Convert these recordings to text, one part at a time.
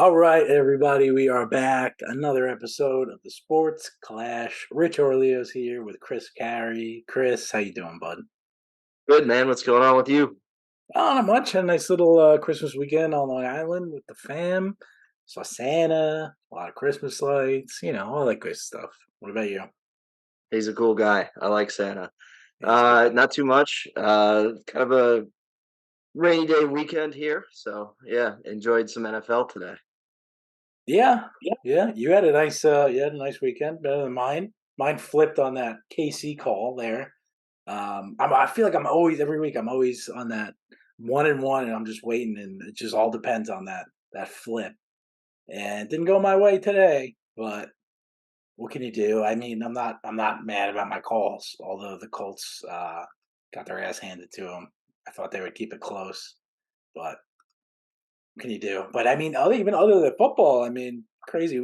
All right, everybody, we are back. Another episode of the Sports Clash. Rich Orleo's here with Chris Carey. Chris, how you doing, bud? Good, man. What's going on with you? Oh, not much. Had a nice little Christmas weekend on Long Island with the fam. Saw Santa, a lot of Christmas lights, all that good stuff. What about you? He's a cool guy. I like Santa. He's good. Not too much. Kind of a rainy day weekend here. So yeah, enjoyed some NFL today. Yeah, yeah. You had a nice weekend, better than mine. Mine flipped on that KC call there. I feel like I'm always every week. I'm always on that 1-1, and I'm just waiting, and it just all depends on that flip. And it didn't go my way today, but what can you do? I mean, I'm not mad about my calls. Although the Colts got their ass handed to them, I thought they would keep it close, but what can you do? But I mean, even other than football, I mean, crazy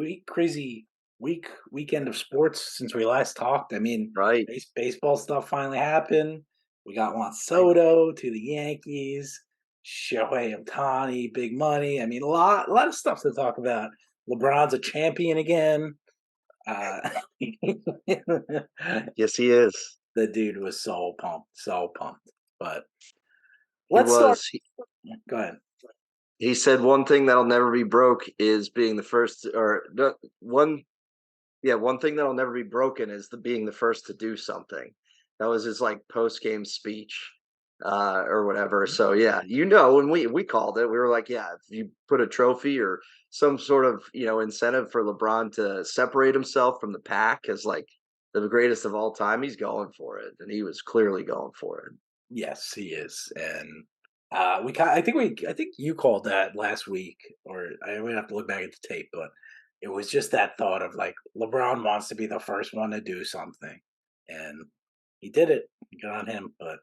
weekend of sports since we last talked. I mean, Right. baseball stuff finally happened. We got Juan Right. Soto to the Yankees, Shohei Ohtani, big money. I mean, a lot of stuff to talk about. LeBron's a champion again. Uh, Yes, he is. the dude was so pumped, so pumped. But He let's start. was. Go ahead. He said one thing that'll never be broke is being the first, or one. Yeah, one thing that'll never be broken is the being the first to do something. That was his like post game speech, or whatever. So yeah, when we called it, we were like, yeah, if you put a trophy or some sort of incentive for LeBron to separate himself from the pack as like the greatest of all time, he's going for it, and he was clearly going for it. Yes, he is, and I think you called that last week, or I would have to look back at the tape, but it was just that thought of like LeBron wants to be the first one to do something, and he did it. Good on him. But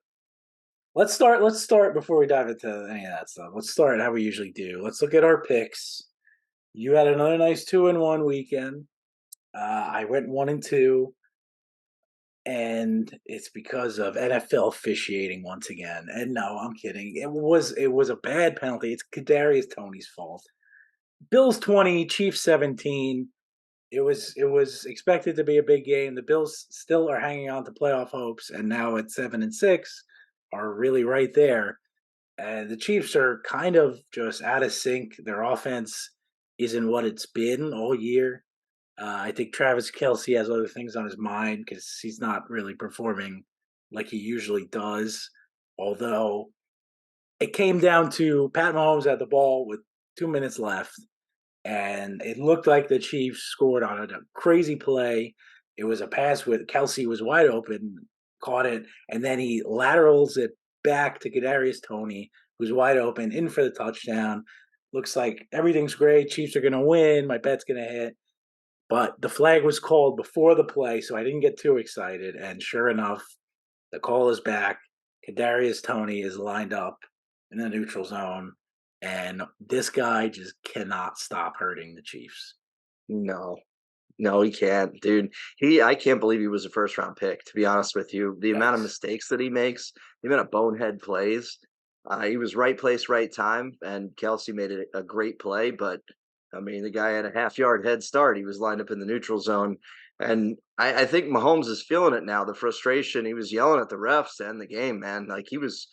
let's start before we dive into any of that stuff. Let's start how we usually do. Let's look at our picks. You had another nice 2-1 weekend. I went 1-2. And it's because of NFL officiating once again. And no, I'm kidding. It was a bad penalty. It's Kadarius Toney's fault. Bills 20, Chiefs 17. It was expected to be a big game. The Bills still are hanging on to playoff hopes, and now at 7-6 are really right there. And the Chiefs are kind of just out of sync. Their offense isn't what it's been all year. I think Travis Kelsey has other things on his mind because he's not really performing like he usually does. Although it came down to Pat Mahomes had the ball with 2 minutes left, and it looked like the Chiefs scored on a crazy play. It was a pass with Kelsey was wide open, caught it, and then he laterals it back to Kadarius Toney, who's wide open, in for the touchdown. Looks like everything's great. Chiefs are going to win. My bet's going to hit. But the flag was called before the play, so I didn't get too excited. And sure enough, the call is back. Kadarius Toney is lined up in the neutral zone, and this guy just cannot stop hurting the Chiefs. No, no, he can't, dude. I can't believe he was a first round pick, to be honest with you. The amount of Yikes. mistakes that he makes, the amount of bonehead plays. He was right place, right time, and Kelsey made it a great play. But I mean, the guy had a half-yard head start. He was lined up in the neutral zone, and I think Mahomes is feeling it now. The frustration. He was yelling at the refs to end the game, man. Like he was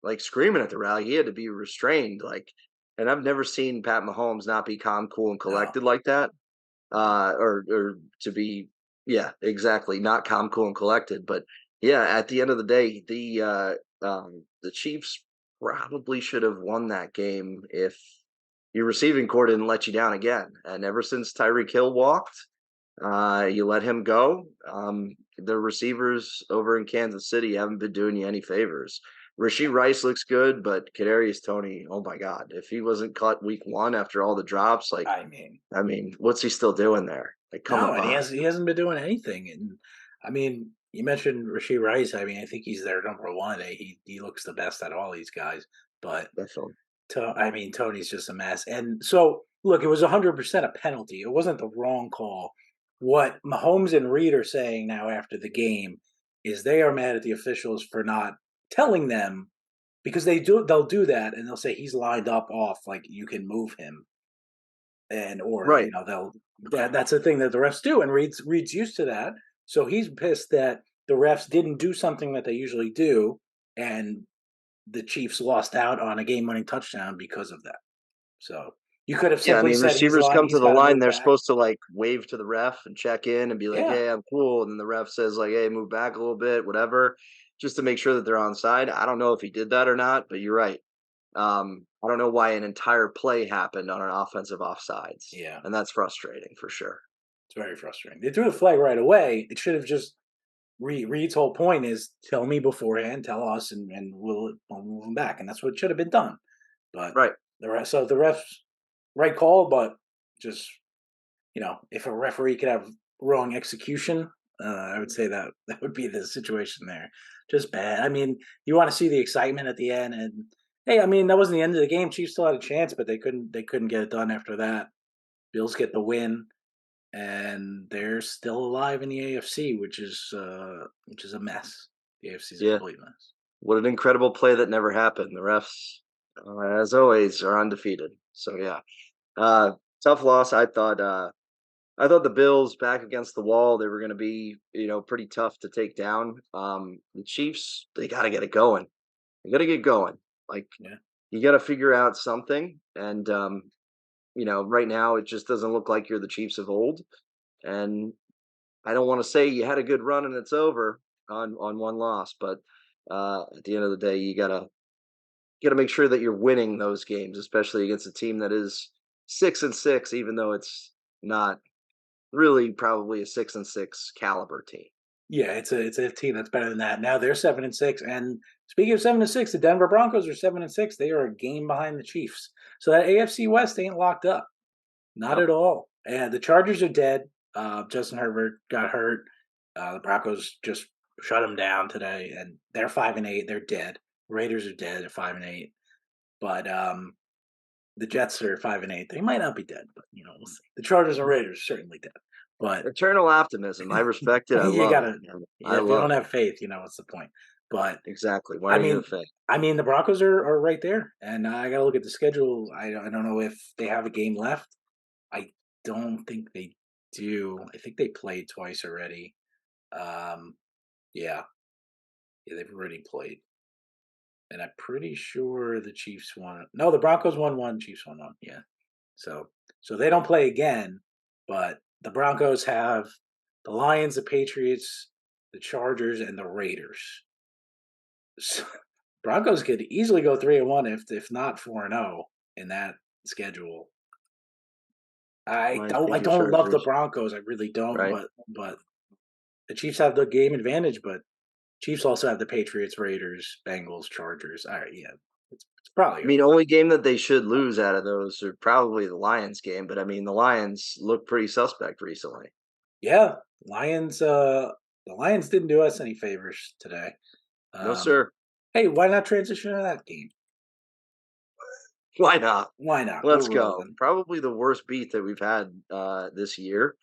like screaming at the rally. He had to be restrained. And I've never seen Pat Mahomes not be calm, cool, and No, collected like that, no. or to be, yeah, exactly, not calm, cool, and collected. But yeah, at the end of the day, the Chiefs probably should have won that game if your receiving core didn't let you down again. And ever since Tyreek Hill walked, you let him go. The receivers over in Kansas City haven't been doing you any favors. Rasheed Rice looks good, but Kadarius Toney, oh my God, if he wasn't cut week one after all the drops, like, I mean, I mean, what's he still doing there? Like, come no, and he on. has he hasn't been doing anything. And I mean, you mentioned Rasheed Rice. I mean, I think he's their number one. He looks the best out of all these guys. But Definitely. I mean, Tony's just a mess. And so, look, it was 100% a penalty. It wasn't the wrong call. What Mahomes and Reed are saying now after the game is they are mad at the officials for not telling them because they'll do that and they'll say he's lined up off like you can move him. and or Right. that's the thing that the refs do, and Reed's used to that, so he's pissed that the refs didn't do something that they usually do, and the Chiefs lost out on a game-winning touchdown because of that. So you could have Yeah, I simply mean, said receivers come to he's the got to line, move they're back. supposed to, like, wave to the ref and check in and be like, Yeah, "Hey, I'm cool," and then the ref says, like, "Hey, move back a little bit," whatever, just to make sure that they're onside. I don't know if he did that or not, but you're right. I don't know why an entire play happened on an offensive offsides, yeah, and that's frustrating for sure. it's very frustrating. They threw the flag right away. It should have just Reed's whole point is tell me beforehand, tell us, and we'll move them back, and that's what should have been done. But Right. the refs right call, but just if a referee could have wrong execution, I would say that that would be the situation there. Just bad. I mean, you want to see the excitement at the end, and hey, I mean that wasn't the end of the game. Chiefs still had a chance, but they couldn't get it done after that. Bills get the win, and they're still alive in the AFC, which is a mess. The AFC is a Yeah. complete mess. What an incredible play that never happened. The refs, as always, are undefeated. So, yeah. Uh, Tough loss. I thought the Bills back against the wall, they were going to be, pretty tough to take down. The Chiefs, they got to get it going. They got to get going. Like, Yeah. you got to figure out something. And, right now it just doesn't look like you're the Chiefs of old. And I don't want to say you had a good run and it's over on one loss, but at the end of the day, you gotta make sure that you're winning those games, especially against a team that is 6-6, even though it's not really probably a 6-6 caliber team. Yeah, it's a team that's better than that. Now they're 7-6, and speaking of 7-6, the Denver Broncos are 7-6. They are a game behind the Chiefs. So that AFC West ain't locked up, not Yep. at all. And the Chargers are dead. Justin Herbert got hurt. The Broncos just shut him down today, and they're 5-8. They're dead. Raiders are dead at 5-8. But the Jets are 5-8. They might not be dead, but we'll see. The Chargers and Raiders are certainly dead. But Eternal optimism. I respect it. I you love it, gotta, man. I yeah, if you love don't it. have faith, what's the point? But Exactly. Why I are you a mean, fan? the Broncos are right there, and I gotta look at the schedule. I don't know if they have a game left. I don't think they do. I think they played twice already. Um, yeah, yeah, they've already played, and I'm pretty sure the Chiefs won. No, the Broncos won one, Chiefs won one. Yeah, so they don't play again, but the Broncos have the Lions, the Patriots, the Chargers, and the Raiders. So, Broncos could easily go 3-1 if not 4-0 in that schedule. I Lions, don't I Patriots, don't love the Chargers. Broncos. I really don't, Right. but the Chiefs have the game advantage, but Chiefs also have the Patriots, Raiders, Bengals, Chargers. All right, yeah. It's probably I mean, only game that they should lose out of those are probably the Lions game, but I mean, the Lions look pretty suspect recently. yeah. Lions the Lions didn't do us any favors today. No, Um sir. hey, why not transition to that game? Why not? Why not? We're Let's go. rolling. Probably the worst beat that we've had this year.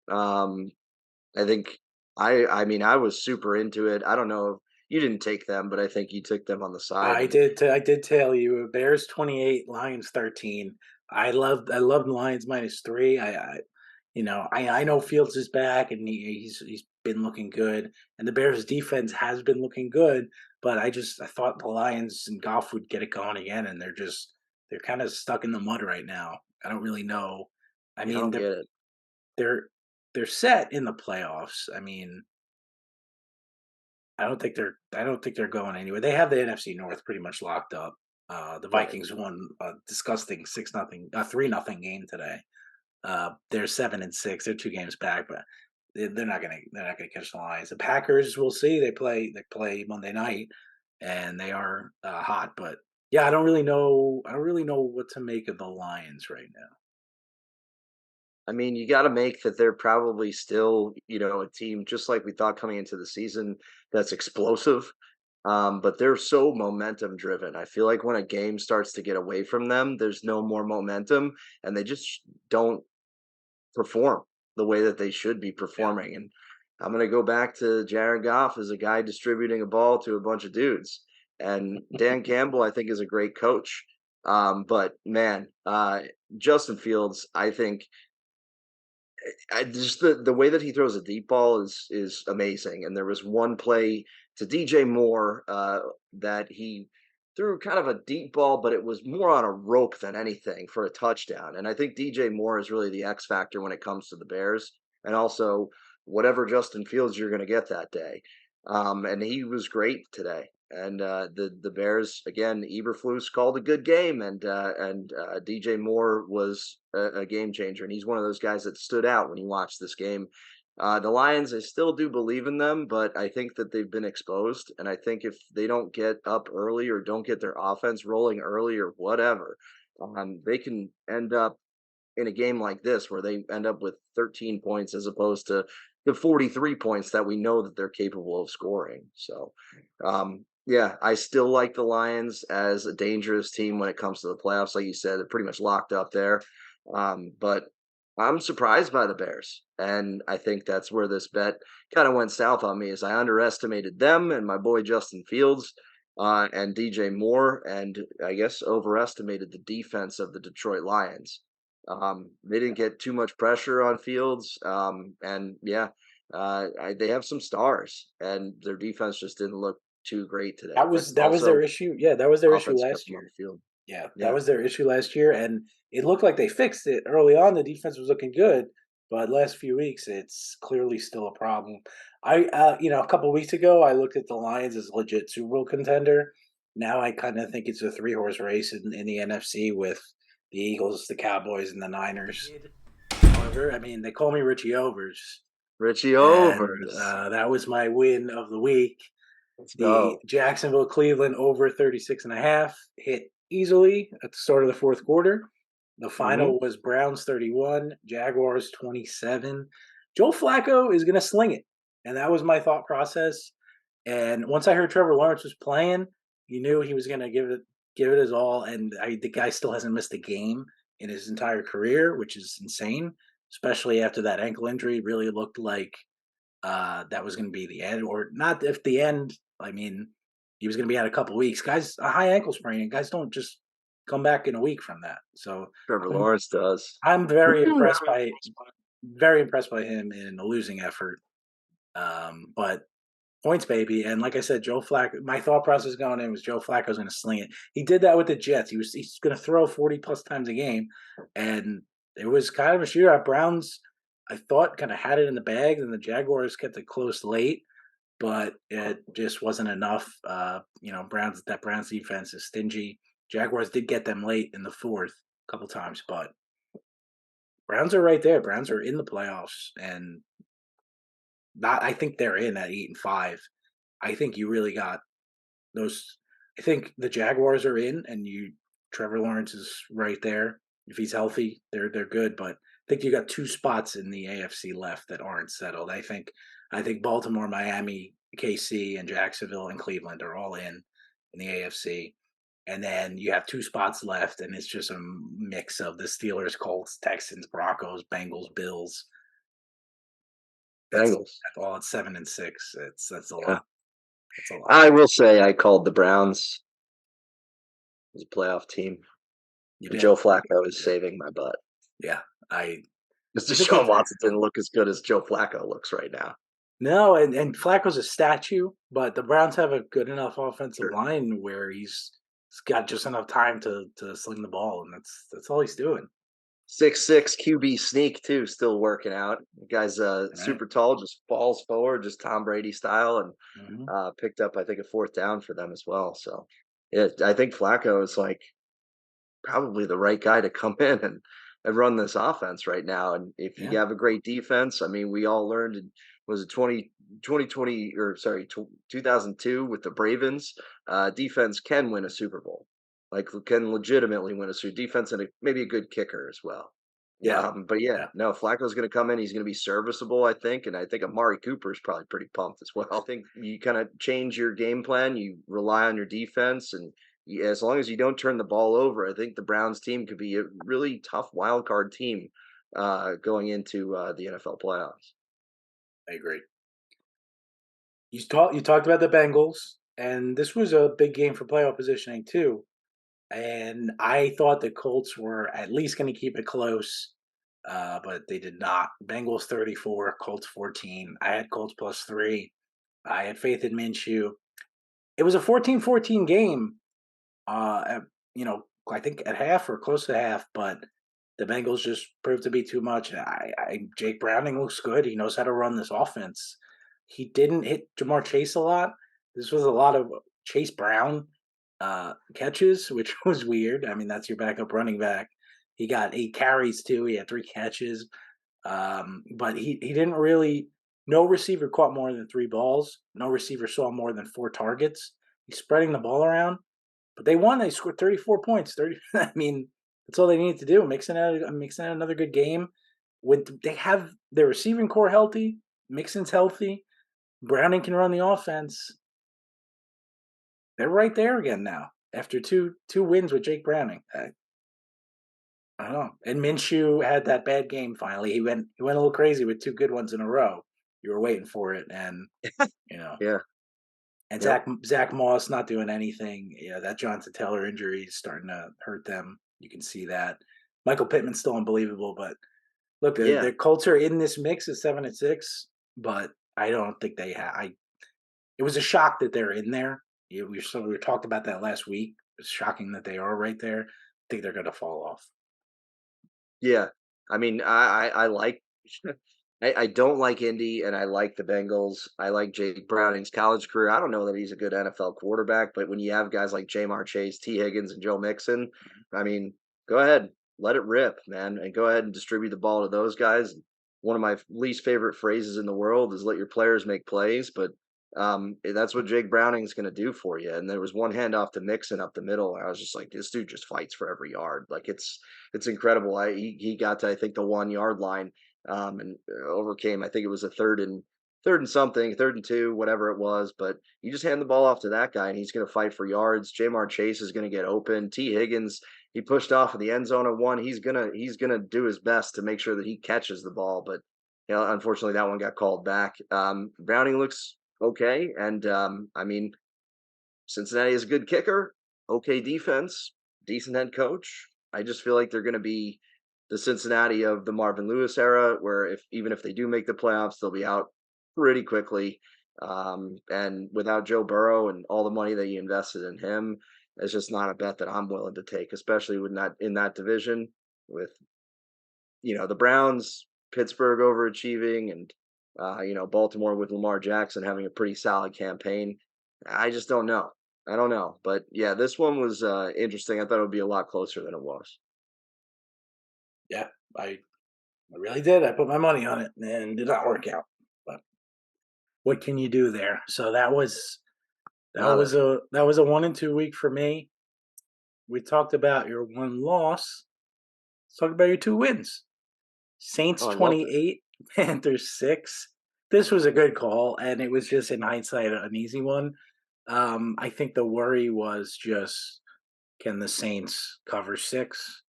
Um, I think I mean I was super into it. I don't know if you didn't take them, but I think you took them on the side and I did tell you Bears 28, Lions 13. I loved Lions -3. I know Fields is back and he's been looking good, and the Bears defense has been looking good, but I thought the Lions and Goff would get it going again, and they're kind of stuck in the mud right now. I don't really know. I I mean, don't get it. they're they're set in the playoffs. I mean, I don't think they're going anywhere. They have the NFC North pretty much locked up. The Right. Vikings won a disgusting 6-0, 3-0 game today. They're 7-6. They're 2 games back, but they're not gonna catch the Lions. The Packers, we'll see. They play Monday night, and they are hot. But yeah, I don't really know. I don't really know what to make of the Lions right now. I mean, you got to make that they're probably still, a team just like we thought coming into the season that's explosive. But they're so momentum driven. I feel like when a game starts to get away from them, there's no more momentum and they just don't perform the way that they should be Yeah, performing. And I'm going to go back to Jared Goff as a guy distributing a ball to a bunch of dudes. And Dan Campbell, I think, is a great coach. But man, Justin Fields, I think just the way that he throws a deep ball is amazing. And there was one play to DJ Moore that he threw kind of a deep ball, but it was more on a rope than anything for a touchdown. And I think DJ Moore is really the X factor when it comes to the Bears, and also whatever Justin Fields you're going to get that day. And he was great today. And the Bears again, Eberflus called a good game, and DJ Moore was a game changer, and he's one of those guys that stood out when you watch this game. The Lions, I still do believe in them, but I think that they've been exposed, and I think if they don't get up early or don't get their offense rolling early or whatever, they can end up in a game like this where they end up with 13 points as opposed to the 43 points that we know that they're capable of scoring. So, yeah, I still like the Lions as a dangerous team when it comes to the playoffs. Like you said, they're pretty much locked up there. But I'm surprised by the Bears, and I think that's where this bet kind of went south on me. Is I underestimated them and my boy Justin Fields and DJ Moore, and I guess overestimated the defense of the Detroit Lions. They didn't get too much pressure on Fields, and yeah, they have some stars, and their defense just didn't look too great today. That But was their also, issue. Yeah, that was their issue offense kept last them on year. the field. Yeah, that Yeah, was their issue last year, and it looked like they fixed it early on. The defense was looking good, but last few weeks it's clearly still a problem. A couple weeks ago, I looked at the Lions as a legit Super Bowl contender. Now I kind of think it's a three-horse race in the NFC with the Eagles, the Cowboys, and the Niners. However, I mean, they call me Richie Overs, Richie and Overs. that was my win of the week. Let's The go. Jacksonville Cleveland over 36.5 hit easily at the start of the fourth quarter. The Hmm. final was Browns 31, Jaguars 27. Joe Flacco is going to sling it. And that was my thought process. And once I heard Trevor Lawrence was playing, you knew he was going to give it his all. And the guy still hasn't missed a game in his entire career, which is insane, especially after that ankle injury. Really looked like that was going to be the end, or not. If the end, I mean, he was going to be out a couple weeks. Guys, a high ankle sprain, and guys don't just come back in a week from that. So Trevor I'm Lawrence does. I'm very impressed by him in a losing effort. But points, baby, and like I said, Joe Flacco. My thought process going in was Joe Flacco's going to sling it. He did that with the Jets. He's going to throw 40 plus times a game, and it was kind of a shootout. Browns, I thought, kind of had it in the bag, and the Jaguars kept it close late, but it just wasn't enough. Browns defense is stingy. Jaguars did get them late in the fourth a couple times, but Browns are right there. Browns are in the playoffs, and not. I think they're in at 8-5. I think you really got those. I think the Jaguars are in, and Trevor Lawrence is right there. If he's healthy, they're good. But I think you got two spots in the AFC left that aren't settled. I think Baltimore, Miami, KC, and Jacksonville and Cleveland are all in the AFC. And then you have two spots left, and it's just a mix of the Steelers, Colts, Texans, Broncos, Bengals, Bills. That's Bengals. that's all. It's 7-6. That's a Yeah. lot. That's a lot. I will say I called the Browns as a playoff team. You And did. Joe Flacco is saving my butt. Yeah. I Mr. He's a good Deshaun player. Watson didn't look as good as Joe Flacco looks right now. No, and Flacco's a statue, but the Browns have a good enough offensive Sure. line where he's got just enough time to sling the ball, and that's all he's doing. 6'6" QB sneak too, still working out. The guy's Right? super tall, just falls forward, just Tom Brady style, and Hmm. picked up I think a fourth down for them as well. So yeah, I think Flacco is like probably the right guy to come in and run this offense right now. And if you Yeah. have a great defense, I mean, we all learned in was it 2020 or sorry 2002 with the Ravens, defense can win a Super Bowl, like can legitimately win a Super defense and maybe a good kicker as well. Yeah. But yeah, Yeah. no, Flacco's going to come in. He's going to be serviceable, I think, and I think Amari Cooper is probably pretty pumped as well. I think you kind of change your game plan. You rely on your defense, and as long as you don't turn the ball over, I think the Browns team could be a really tough wild card team going into the NFL playoffs. I agree. You talked about the Bengals, and this was a big game for playoff positioning too. and I thought the Colts were at least going to keep it close, but they did not. Bengals 34, Colts 14. I had Colts plus 3. I had faith in Minshew. It was a 14-14 game. At, I think at half or close to half, but the Bengals just proved to be too much. Jake Browning looks good. He knows how to run this offense. He didn't hit Jamar Chase a lot. This was a lot of Chase Brown catches, which was weird. I mean, that's your backup running back. He got 8 carries too. He had 3 catches, but he didn't really. No receiver caught more than 3 balls. No receiver saw more than 4 targets. He's spreading the ball around. But they won. They scored 34 points. 30. I mean, that's all they needed to do. Mixing out another good game. With they have their receiving core healthy, Mixon's healthy, Browning can run the offense. They're right there again now after two wins with Jake Browning. I don't know. And Minshew had that bad game finally. He went a little crazy with 2 good ones in a row. You were waiting for it, and you know Yeah. And Yep. Zach Moss not doing anything. Yeah, that Jonathan Taylor injury is starting to hurt them. You can see that. Michael Pittman's still unbelievable, but look, Yeah. the Colts are in this mix at 7-6, but I don't think they have. It was a shock that they're in there. We talked about that last week. It's shocking that they are right there. I think they're going to fall off. Yeah. I mean, I like I don't like Indy and I like the Bengals. I like Jake Browning's college career. I don't know that he's a good NFL quarterback, but when you have guys like Jamar Chase, T. Higgins, and Joe Mixon, I mean, go ahead, let it rip, man, and go ahead and distribute the ball to those guys. One of my least favorite phrases in the world is "let your players make plays," but that's what Jake Browning's going to do for you. And there was one handoff to Mixon up the middle. And I was just like, this dude just fights for every yard. Like it's incredible. He got to I think the 1 yard line and overcame. I think it was a third and something, 3rd and 2, whatever it was. But you just hand the ball off to that guy, and he's going to fight for yards. Jamar Chase is going to get open. T. Higgins, he pushed off in the end zone at 1. He's gonna do his best to make sure that he catches the ball, but. Unfortunately, that one got called back. Browning looks okay, and I mean, Cincinnati is a good kicker, okay defense, decent head coach. I just feel like they're going to be the Cincinnati of the Marvin Lewis era, where if even if they do make the playoffs, they'll be out pretty quickly. And without Joe Burrow and all the money that you invested in him, it's just not a bet that I'm willing to take, especially with not in that division with the Browns, Pittsburgh overachieving, and Baltimore with Lamar Jackson having a pretty solid campaign. I just don't know. I don't know, but yeah, this one was interesting. I thought it would be a lot closer than it was. Yeah, I really did. I put my money on it and did not work out. But what can you do there? So Nada. that was a 1-2 week for me. We talked about your one loss. Let's talk about your 2 wins. Saints Oh, I love it. 28, Panthers 6. This was a good call, and it was just in hindsight an easy one. I think the worry was just can the Saints cover 6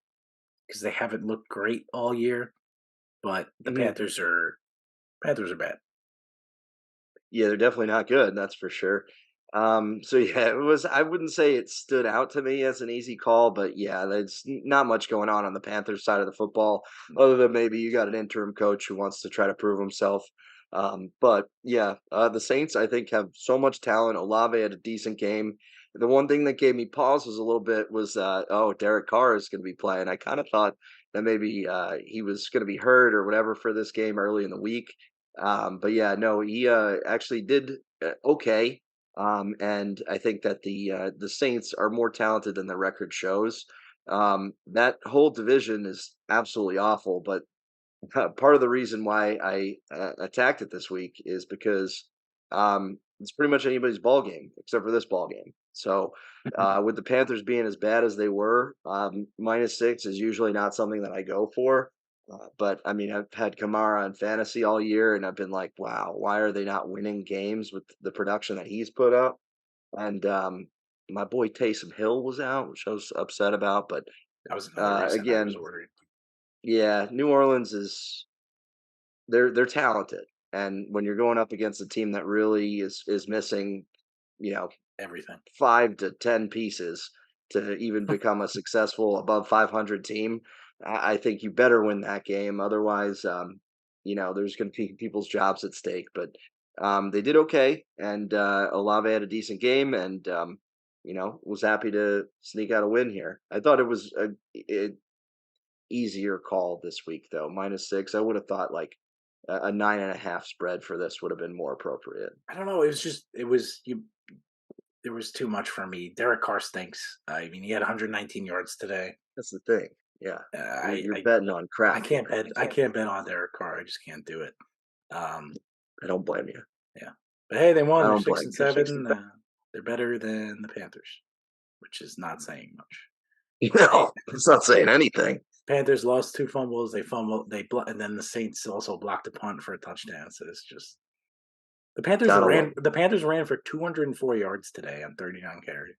because they haven't looked great all year, but the Mhm. Panthers are bad. Yeah, they're definitely not good, that's for sure. So yeah, it was. I wouldn't say it stood out to me as an easy call, but yeah, there's not much going on the Panthers side of the football, other than maybe you got an interim coach who wants to try to prove himself. But yeah, the Saints I think have so much talent. Olave had a decent game. The one thing that gave me pause was a little bit was oh, Derek Carr is going to be playing. I kind of thought that maybe he was going to be hurt or whatever for this game early in the week. But yeah, no, he actually did okay. And I think that the Saints are more talented than the record shows. That whole division is absolutely awful. But part of the reason why I attacked it this week is because it's pretty much anybody's ball game except for this ball game. So with the Panthers being as bad as they were, -6 is usually not something that I go for. But I mean, I've had Kamara in fantasy all year, and I've been like, wow, why are they not winning games with the production that he's put up? And my boy Taysom Hill was out, which I was upset about. But That was another reason I was again, worried. yeah, New Orleans is they're talented, and when you're going up against a team that really is missing, you know, Everything. 5 to 10 pieces, to even become a successful above 500 team. I think you better win that game. Otherwise, there's going to be people's jobs at stake. But they did okay, and Olave had a decent game, and was happy to sneak out a win here. I thought it was a easier call this week, though. -6. I would have thought like a 9.5 spread for this would have been more appropriate. I don't know. It was just it was you. There was too much for me. Derek Carr stinks. I mean, he had 119 yards today. That's the thing. Yeah, Uh, you're, I, you're I betting on I crap can't here. bet. I can't bet on Derek Carr. I just can't do it. Um, I don't blame you. yeah. But hey, they I won. They're don't six blame and you. seven. They're better than the Panthers, which is not saying much. Hey, No, it's not saying anything. Panthers lost 2 fumbles. They fumbled. And then the Saints also blocked a punt for a touchdown. So it's just the Panthers Gotta love. ran. The Panthers ran for 204 yards today on 39 carries.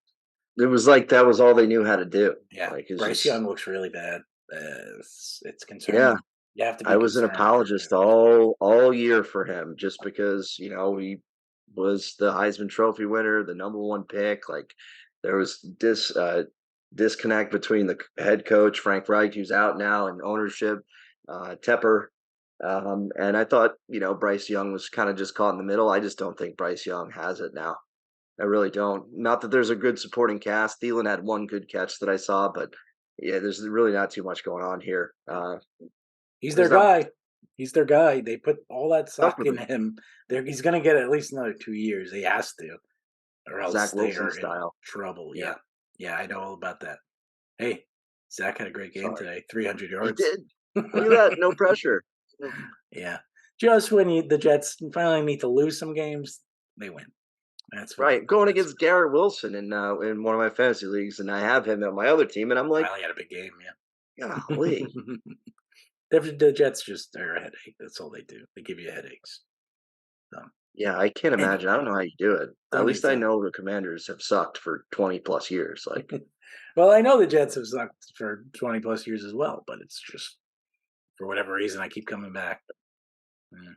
It was like that was all they knew how to do. Yeah, Like it's Bryce just Young looks really bad. It's yeah. concerning. You have to I be was an concerned for apologist fantasy. all year for him just because he was the Heisman Trophy winner, the number one pick. Like there was this disconnect between the head coach Frank Reich, who's out now, and ownership Tepper. And I thought Bryce Young was kind of just caught in the middle. I just don't think Bryce Young has it now. I really don't. Not that there's a good supporting cast. Thielen had one good catch that I saw, but yeah, there's really not too much going on here. He's their There's not guy. He's their guy. They put all that stuff stock with in him, him. He's going to get at least another 2 years. He has to, or else Zach they Wilson are in style. trouble. Yeah, Yeah, yeah, I know all about that. Hey, Zach had a great game sorry. today. 300 He yards. did. Look at that. No pressure. Yeah, just when the Jets finally need to lose some games, they win. That's what. Right. Going That's. against Garrett Wilson in one of my fantasy leagues, and I have him on my other team, and I'm like, Finally had a big game. golly. Yeah. The Jets just are a headache. That's all they do. They give you headaches. So Yeah, I can't imagine. I anyway, don't know how you do it. At don't need least I to. know the Commanders have sucked for 20 plus years. Like, Well, I know the Jets have sucked for 20 plus years as well, but it's just for whatever reason I keep coming back. Yeah.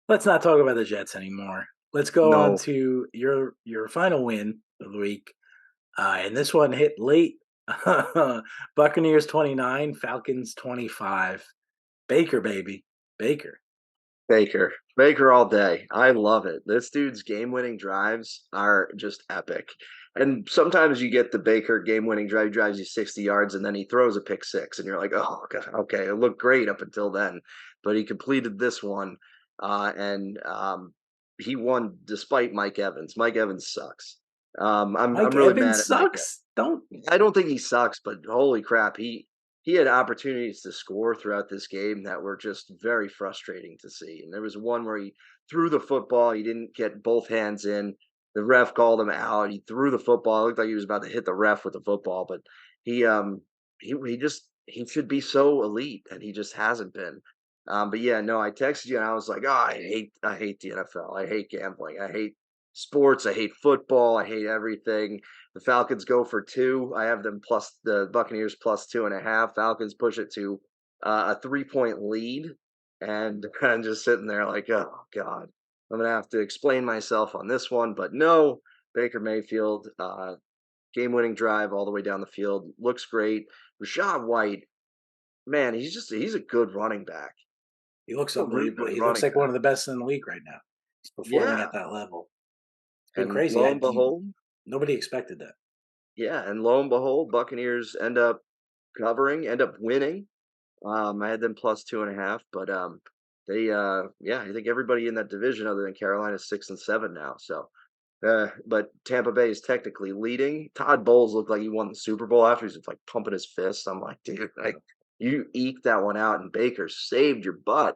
Let's not talk about the Jets anymore. Let's go on no, to your final win of the week, and this one hit late. Buccaneers 29, Falcons 25. Baker, baby, Baker. Baker. Baker all day. I love it. This dude's game-winning drives are just epic. And sometimes you get the Baker game-winning drive, he drives you 60 yards, and then he throws a pick six, and you're like, oh, God, okay, it looked great up until then. But he completed this one, and he won despite Mike Evans. Mike Evans sucks. I'm Mike really Evans mad at Mike. sucks. Don't. I don't think he sucks, but holy crap, he had opportunities to score throughout this game that were just very frustrating to see. And there was one where he threw the football, he didn't get both hands in. The ref called him out. He threw the football. It looked like he was about to hit the ref with the football, but he should be so elite, and he just hasn't been. But yeah, no, I texted you and I was like, oh, I hate the NFL. I hate gambling. I hate sports. I hate football. I hate everything. The Falcons go for two. I have them plus the Buccaneers plus 2.5. Falcons push it to a 3-point lead. And I'm just sitting there like, oh, God, I'm going to have to explain myself on this one. But no, Baker Mayfield, game winning drive all the way down the field. Looks great. Rashad White, man, he's a good running back. He looks A really unbelievable. good He looks running like one back. of the best in the league right now. He's performing Yeah. at that level. It's been And crazy. lo and behold, Nobody expected that. yeah, and lo and behold, Buccaneers end up covering, end up winning. I had them plus 2.5, but yeah, I think everybody in that division other than Carolina is 6-7 now. So, but Tampa Bay is technically leading. Todd Bowles looked like he won the Super Bowl after he's just like pumping his fist. I'm like, dude, like you eked that one out, and Baker saved your butt.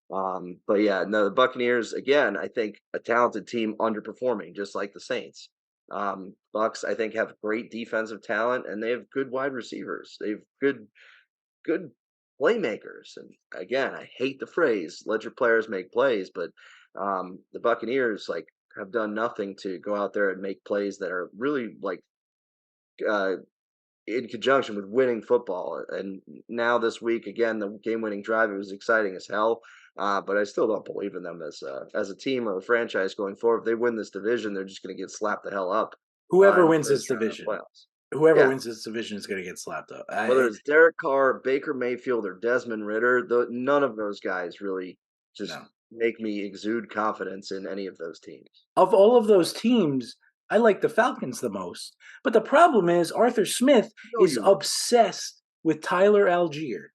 But yeah, no, the Buccaneers again. I think a talented team underperforming, just like the Saints. Bucks, I think, have great defensive talent, and they have good wide receivers. They've good playmakers. And again, I hate the phrase "let your players make plays," but the Buccaneers like have done nothing to go out there and make plays that are really like uh, in conjunction with winning football. And now this week, again, the game-winning drive, it was exciting as hell. But I still don't believe in them as a team or a franchise going forward. If they win this division, they're just going to get slapped the hell up Whoever in the wins this first round of division, playoffs. whoever Yeah, wins this division is going to get slapped up. whether it's Derek Carr, Baker Mayfield, or Desmond Ritter, none of those guys really just No. make me exude confidence in any of those teams. Of all of those teams, I like the Falcons the most. But the problem is Arthur Smith No, is you won't. obsessed with Tyler Algier.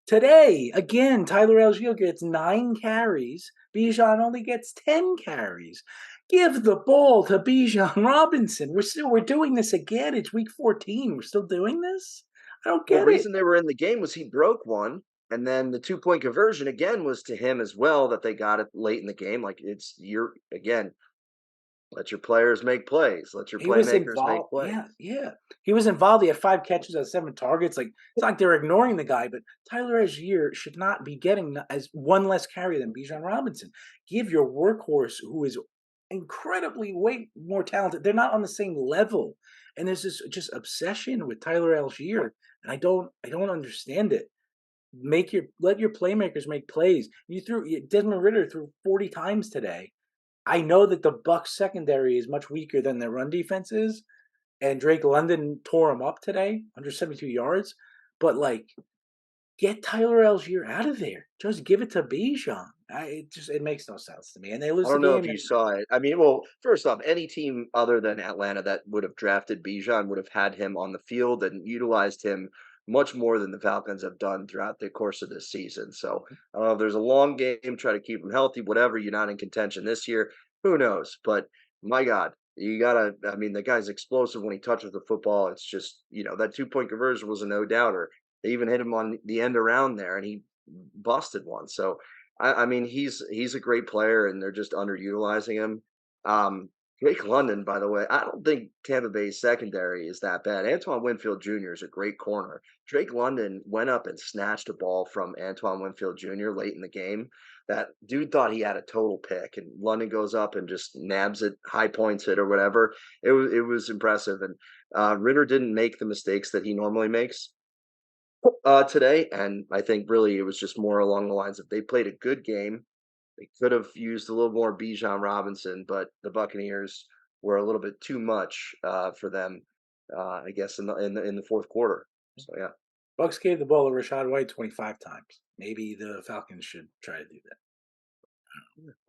Today, again, Tyler Algier gets 9 carries. Bijan only gets 10 carries. Give the ball to Bijan Robinson. We're doing this again. It's week 14. We're still doing this? I don't Well, get it. reason they were in the game was he broke one, and then the 2-point conversion again was to him as well that they got it late in the game. Like it's you're again, let your players make plays, let your He was playmakers make involved. plays. Yeah, yeah. He was involved. He had 5 catches on 7 targets. Like it's not like they're ignoring the guy, but Tyler Algier should not be getting as one less carry than Bijan Robinson. Give your workhorse, who is incredibly way more talented. They're not on the same level, and there's this just obsession with Tyler Algier, and I don't understand it. Let your playmakers make plays. Desmond Ritter threw 40 times today. I know that the Bucks secondary is much weaker than their run defense is, and Drake London tore him up today, 172 yards. But like, get Tyler Algier out of there. Just give it to Bijan. It makes no sense to me. And they I lose the don't know if game. you saw it. I mean, well, first off, any team other than Atlanta that would have drafted Bijan would have had him on the field and utilized him much more than the Falcons have done throughout the course of this season. So I don't know if there's a long game, try to keep him healthy, whatever. You're not in contention this year. Who knows? But my God, you gotta. I mean, the guy's explosive when he touches the football. It's just that 2-point conversion was a no doubter. They even hit him on the end around there, and he busted one. So I mean, he's a great player, and they're just underutilizing him. Drake London, by the way, I don't think Tampa Bay's secondary is that bad. Antoine Winfield Jr. is a great corner. Drake London went up and snatched a ball from Antoine Winfield Jr. late in the game. That dude thought he had a total pick, and London goes up and just nabs it, high points it or whatever. It was impressive, and Ritter didn't make the mistakes that he normally makes today, and I think really it was just more along the lines of they played a good game. They could have used a little more Bijan Robinson, but the Buccaneers were a little bit too much for them, I guess, in the fourth quarter. So yeah, Bucks gave the ball to Rashad White 25 times. Maybe the Falcons should try to do that.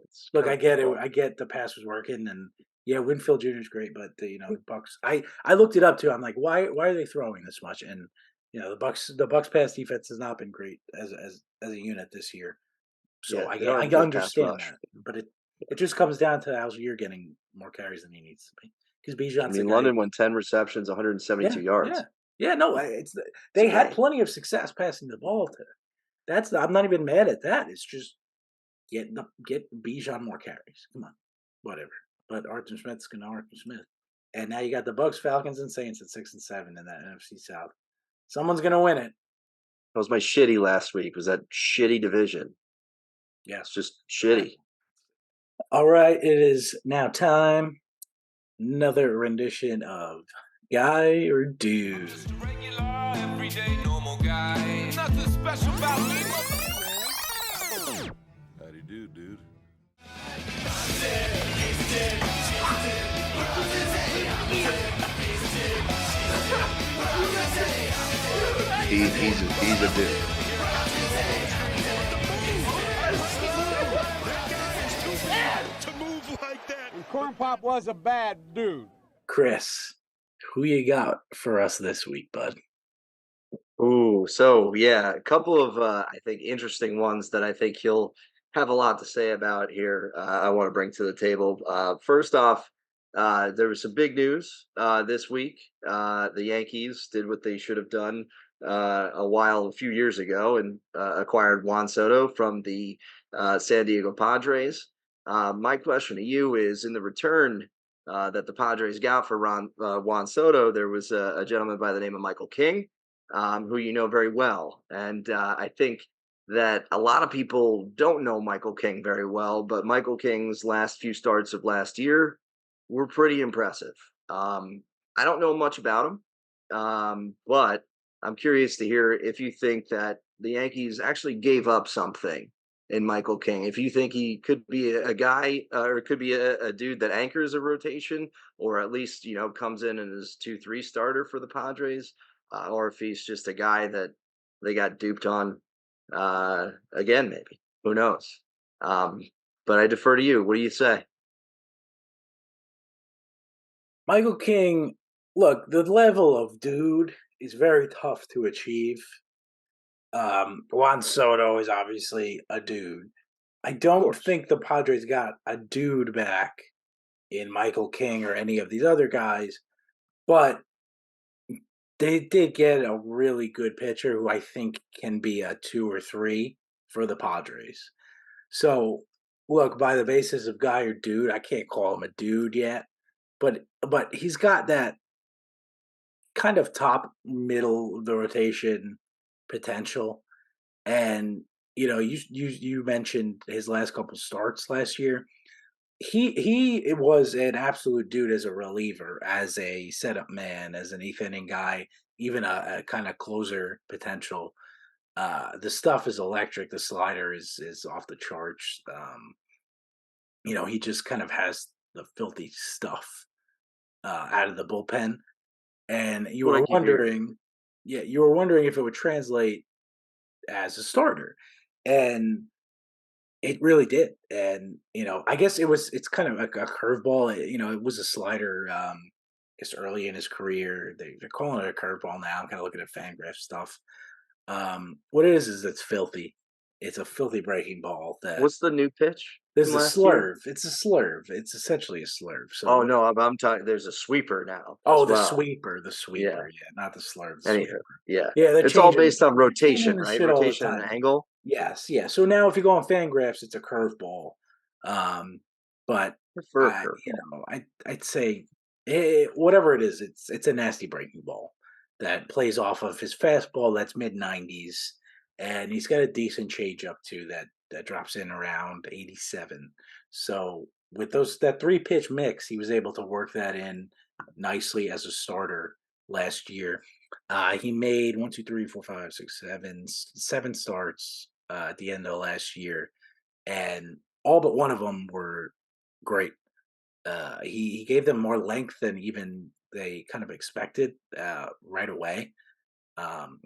it's Look, kind I of get it. football. I get the pass was working, and yeah, Winfield Jr. is great, but the Bucks. I looked it up too. I'm like, why are they throwing this much? And the Bucks pass defense has not been great as a unit this year. So Yeah, I they get don't I have a good pass understand rush. that, but it just comes down to Algier getting more carries than he needs to be because I Bijan's the mean, guy. London won 10 receptions, 172 Yeah, yeah, yards. yeah. No, It's a they had day. plenty of success passing the ball to. I'm not even mad at that. It's just get Bijan more carries. Come on, whatever. But Arthur Smith's gonna Arthur Smith, and now you got the Bucks, Falcons, and Saints at 6 and 7 in that NFC South. Someone's gonna win it. That was my shitty last week. Was that shitty division? Yeah. It's just shitty. All right. It is now time. Another rendition of Guy or Dude. Just a regular, everyday, normal guy. Nothing special about me. How do you do, dude? He's a dude. To move like that. Corn Pop was a bad dude. Chris, who you got for us this week, bud? Ooh, so yeah, a couple of I think interesting ones that I think he'll have a lot to say about here. I want to bring to the table. First off, there was some big news this week. The Yankees did what they should have done a few years ago, and acquired Juan Soto from the San Diego Padres. My question to you is: in the return that the Padres got for Juan Soto, there was a gentleman by the name of Michael King, who you know very well. And I think that a lot of people don't know Michael King very well, but Michael King's last few starts of last year were pretty impressive. I don't know much about him, but I'm curious to hear if you think that the Yankees actually gave up something in Michael King. If you think he could be a guy or could be a dude that anchors a rotation, or at least comes in and is 2-3 starter for the Padres, or if he's just a guy that they got duped on again, maybe who knows. Um, but I defer to you. What do you say? Michael King, look, the level of dude is very tough to achieve. Juan Soto is obviously a dude. I Of don't course. think the Padres got a dude back in Michael King or any of these other guys, but they did get a really good pitcher who I think can be a 2 or 3 for the Padres. So, look, by the basis of guy or dude, I can't call him a dude yet, but he's got that kind of top middle of the rotation potential. And you mentioned his last couple starts last year. He was an absolute dude as a reliever, as a setup man, as an eighth inning guy, even a kind of closer potential. The stuff is electric. The slider is off the charts. He just kind of has the filthy stuff out of the bullpen. And you What I were keep hearing. wondering if it would translate as a starter, and it really did. And I guess it's kind of like a curveball. It was a slider. I guess early in his career, they're calling it a curveball now. I'm kind of looking at Fangraph stuff. What it is it's filthy. It's a filthy breaking ball that What's the new pitch there's from a last year? slurve. It's a slurve. It's essentially a slurve. So Oh what? no, I'm talking. There's a sweeper now Oh, as well. the Yeah. sweeper. Yeah, not the slurve, the Anywho, sweeper. yeah, Yeah, it's all based on they're rotation, changing the right? shit all the Rotation and time. angle. Yes, yeah. So now if you go on Fangraphs, it's a curveball. Um, but Prefer a curveball. I'd say whatever it is, it's a nasty breaking ball that plays off of his fastball that's mid 90s, and he's got a decent changeup too that drops in around 87. So with that 3 pitch mix, he was able to work that in nicely as a starter last year. He made 1, 2, 3, 4, 5, 6, 7 starts at the end of last year, and all but one of them were great. He gave them more length than even they kind of expected right away.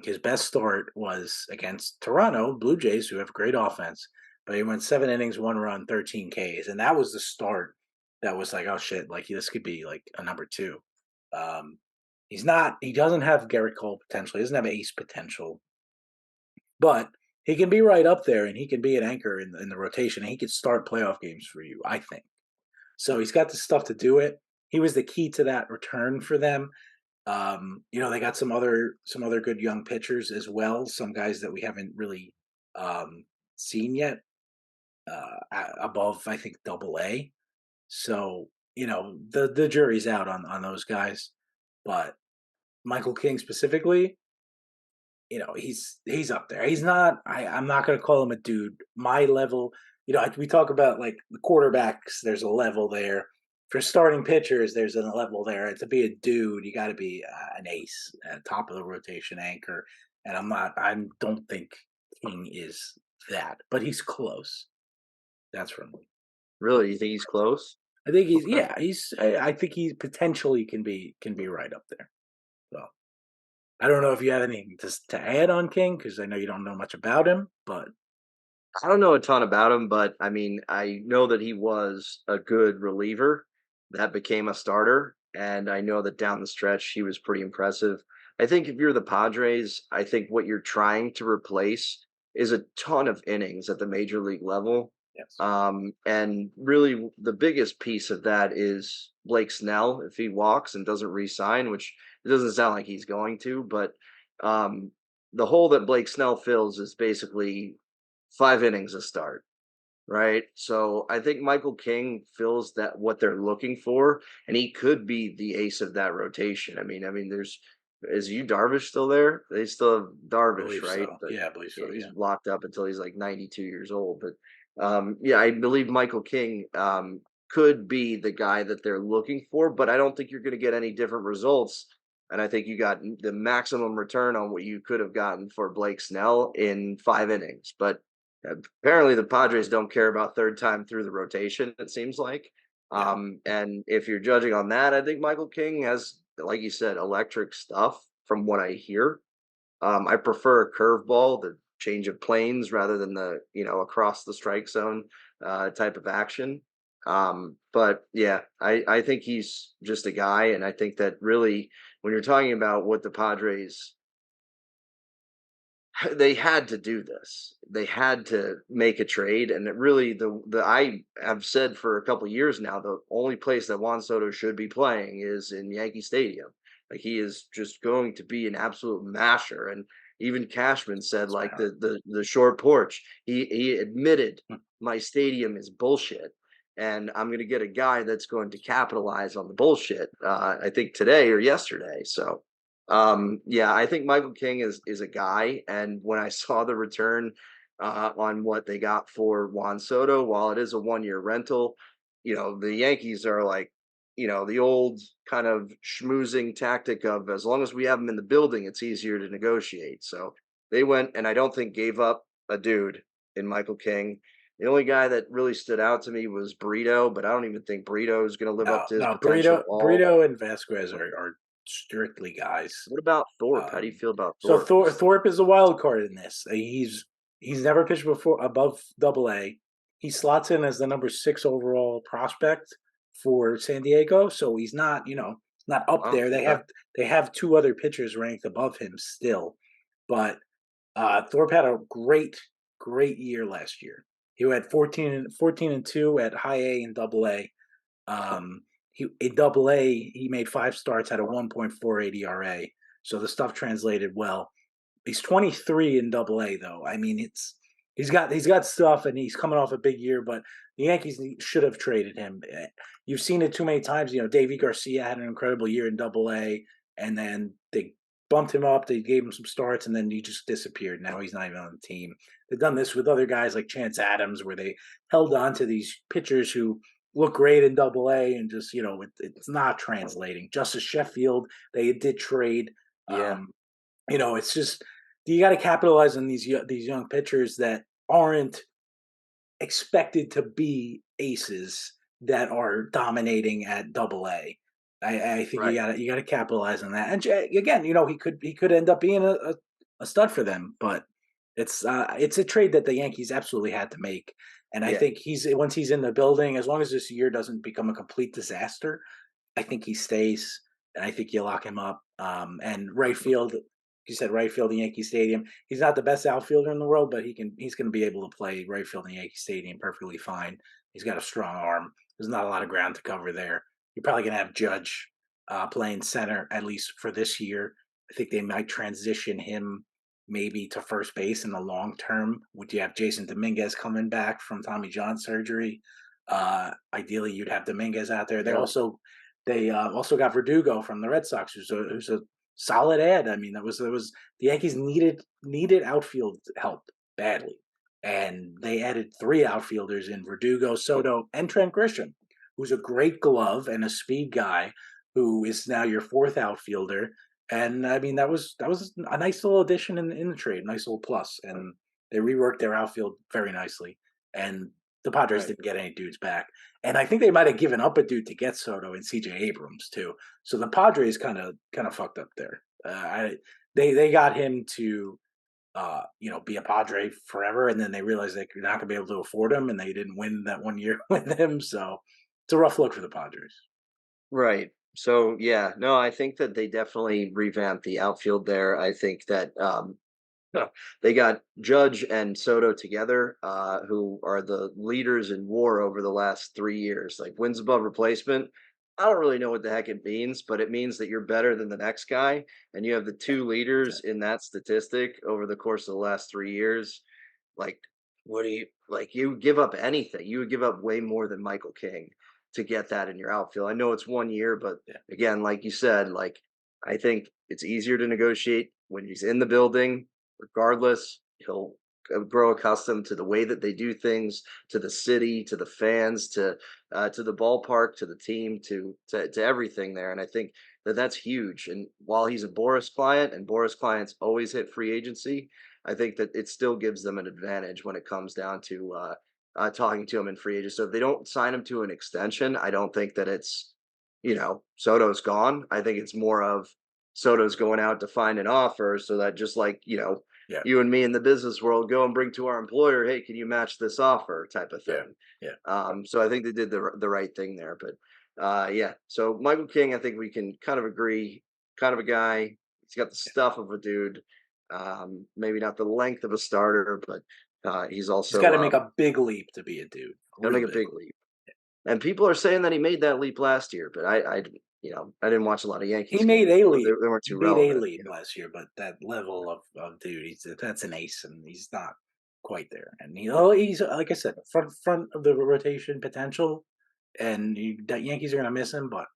His best start was against Toronto Blue Jays, who have great offense, but he went 7 innings, 1 run, 13 Ks, and that was the start. That was like, oh shit, like this could be like a number two. Um, he's not. He doesn't have Garrett Cole potential. He doesn't have ace potential, but he can be right up there, and he can be an anchor in the rotation. And he could start playoff games for you, I think. So he's got the stuff to do it. He was the key to that return for them. They got some other good young pitchers as well. Some guys that we haven't really seen yet above, I think, Double A. So the jury's out on those guys. But Michael King specifically, he's up there. He's not. I'm not going to call him a dude. My level, we talk about like the quarterbacks. There's a level there. For starting pitchers, there's a level there. And to be a dude, you got to be an ace, top of the rotation anchor. And I'm not. I don't think King is that, but he's close. That's from me. Really, you think he's close? I think he's Okay. yeah. I think he potentially can be right up there. So I don't know if you have anything to add on King because I know you don't know much about him, but I don't know a ton about him, but I mean, I know that he was a good reliever that became a starter, and I know that down the stretch he was pretty impressive. I think if you're the Padres, I think what you're trying to replace is a ton of innings at the major league level. yes. And really, the biggest piece of that is Blake Snell. If he walks and doesn't re-sign, which it doesn't sound like he's going to, but um, the hole that Blake Snell fills is basically 5 innings a start, right? So I think Michael King fills that what they're looking for, and he could be the ace of that rotation. I mean, there's is you Darvish still there? They still have I Darvish, believe right? so. But Yeah, I believe yeah, so. he's Yeah. locked up until he's like 92 years old. But yeah, I believe Michael King could be the guy that they're looking for, but I don't think you're going to get any different results. And I think you got the maximum return on what you could have gotten for Blake Snell in 5 innings. But Apparently, the Padres don't care about third time through the rotation, it seems like. Yeah. And if you're judging on that, I think Michael King has, like you said, electric stuff from what I hear. I prefer a curveball, the change of planes, rather than the across the strike zone type of action. But yeah, I think he's just a guy, and I think that really, when you're talking about what the Padres, they had to do this. They had to make a trade, and it really, the I have said for a couple years now, the only place that Juan Soto should be playing is in Yankee Stadium. Like, he is just going to be an absolute masher. And even Cashman said, like, Smart. the short porch. He admitted, Hmm. my stadium is bullshit, and I'm going to get a guy that's going to capitalize on the bullshit. I think today or yesterday. So yeah, I think Michael King is a guy, and when I saw the return on what they got for Juan Soto, while it is a 1 year rental, the Yankees are like, the old kind of schmoozing tactic of, as long as we have him in the building, it's easier to negotiate. So they went, and I don't think gave up a dude in Michael King. The only guy that really stood out to me was Burrito, but I don't even think Burrito is going to live up No, to his no, potential at all. Burrito and Vasquez are strictly guys. What about Thorpe? How do you Um, feel about so Thorpe? Thorpe is a wild card in this. He's never pitched before above Double A. He slots in as the number 6 overall prospect for San Diego, so he's not not up Wow, there. okay. They have 2 other pitchers ranked above him still, but Thorpe had a great year last year. He had 14 and 2 at high A and Double A. He in Double A, he made 5 starts at a 1.48 ERA. So the stuff translated well. He's 23 in Double A though. I mean, he's got stuff, and he's coming off a big year. But the Yankees should have traded him. You've seen it too many times. Davy Garcia had an incredible year in Double A, and then they bumped him up. They gave him some starts, and then he just disappeared. Now he's not even on the team. They've done this with other guys like Chance Adams, where they held on to these pitchers who look great in Double A, and just it's not translating. Justice Sheffield, they did trade. Yeah, Um, it's just you got to capitalize on these young pitchers that aren't expected to be aces that are dominating at Double A. I think right. you gotta capitalize on that. And again, he could end up being a stud for them, but it's a trade that the Yankees absolutely had to make. And I Yeah, think once he's in the building, as long as this year doesn't become a complete disaster, I think he stays, and I think you lock him up. And right field, you said right field in Yankee Stadium. He's not the best outfielder in the world, but he's going to be able to play right field in Yankee Stadium perfectly fine. He's got a strong arm. There's not a lot of ground to cover there. You're probably going to have Judge playing center at least for this year. I think they might transition him maybe to first base in the long term. Would you have Jason Dominguez coming back from Tommy John surgery? Ideally, you'd have Dominguez out there. yeah, They also got Verdugo from the Red Sox, who's a solid ad. I mean, that was the Yankees needed outfield help badly, and they added 3 outfielders in Verdugo, Soto, and Trent Grisham, who's a great glove and a speed guy, who is now your 4th outfielder. And I mean, that was a nice little addition in the trade, nice little plus, and they reworked their outfield very nicely. And the Padres right. didn't get any dudes back. And I think they might have given up a dude to get Soto and CJ Abrams too. So the Padres kind of fucked up there. They got him to be a Padre forever, and then they realized they're not going to be able to afford him, and they didn't win that 1 year with him. So it's a rough look for the Padres. Right. So yeah, no, I think that they definitely revamped the outfield there. I think that they got Judge and Soto together, who are the leaders in WAR over the last 3 years. Like, wins above replacement. I don't really know what the heck it means, but it means that you're better than the next guy, and you have the two leaders in that statistic over the course of the last 3 years. Like, what do you like? You would give up anything. You would give up way more than Michael King to get that in your outfield. I know it's 1 year, but Yeah. again, like you said, like, I think it's easier to negotiate when he's in the building. Regardless, he'll grow accustomed to the way that they do things, to the city, to the fans, to the ballpark, to the team, to everything there. And I think that that's huge. And while he's a Boris client, and Boris clients always hit free agency, I think that it still gives them an advantage when it comes down to talking to him in free agent. So if they don't sign him to an extension, I don't think that it's, Soto's gone. I think it's more of Soto's going out to find an offer so that just like, Yeah, you and me in the business world go and bring to our employer, hey, can you match this offer type of yeah, thing. yeah. So I think they did the right thing there. But yeah, so Michael King, I think we can kind of agree, kind of a guy. He's got the stuff of a dude. Maybe not the length of a starter, but he's He's also got to make a big leap to be a dude. A gonna real make a big big leap. leap. And people are saying that he made that leap last year, but I didn't watch a lot of He Yankees made games. a They, leap. they weren't He too made a relevant. leap last year, but that level of dude, that's an ace, and he's not quite there. And he's like I said, front of the rotation potential, and that Yankees are gonna miss him. But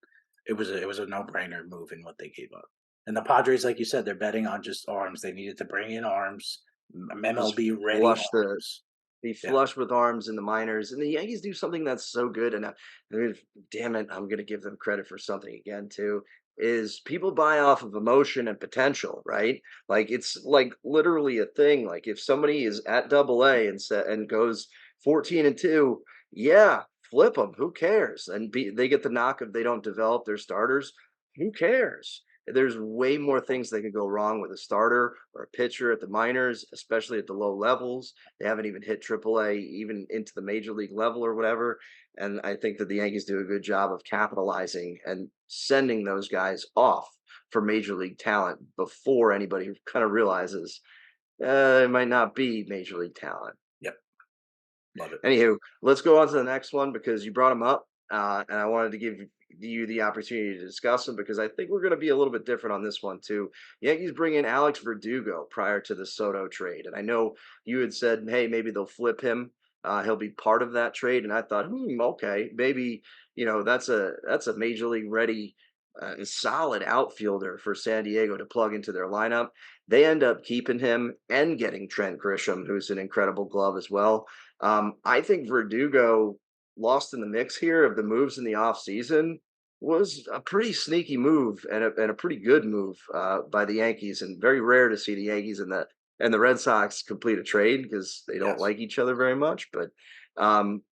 it was a no brainer move in what they gave up. And the Padres, like you said, they're betting on just arms. They needed to bring in arms, Just MLB ready flush the arms. be Yeah, flush with arms in the minors, and the Yankees do something that's so good. And I mean, damn it, I'm going to give them credit for something again too. Is people buy off of emotion and potential, right? Like it's like literally a thing. Like if somebody is at Double A and goes 14-2, yeah, flip them. Who cares? And they get the knock if they don't develop their starters. Who cares? There's way more things that could go wrong with a starter or a pitcher at the minors, especially at the low levels. They haven't even hit AAA, even into the major league level or whatever. And I think that the Yankees do a good job of capitalizing and sending those guys off for major league talent before anybody kind of realizes it might not be major league talent. yep, love it. Anywho, let's go on to the next one because you brought him up, and I wanted to give you the opportunity to discuss him because I think we're going to be a little bit different on this one too. Yankees bring in Alex Verdugo prior to the Soto trade, and I know you had said, hey, maybe they'll flip him. He'll be part of that trade, and I thought, okay, maybe that's a major league ready, solid outfielder for San Diego to plug into their lineup. They end up keeping him and getting Trent Grisham, who's an incredible glove as well. I think Verdugo lost in the mix here of the moves in the offseason was a pretty sneaky move and a pretty good move by the Yankees, and very rare to see the Yankees and the Red Sox complete a trade because they don't Yes. like each other very much. But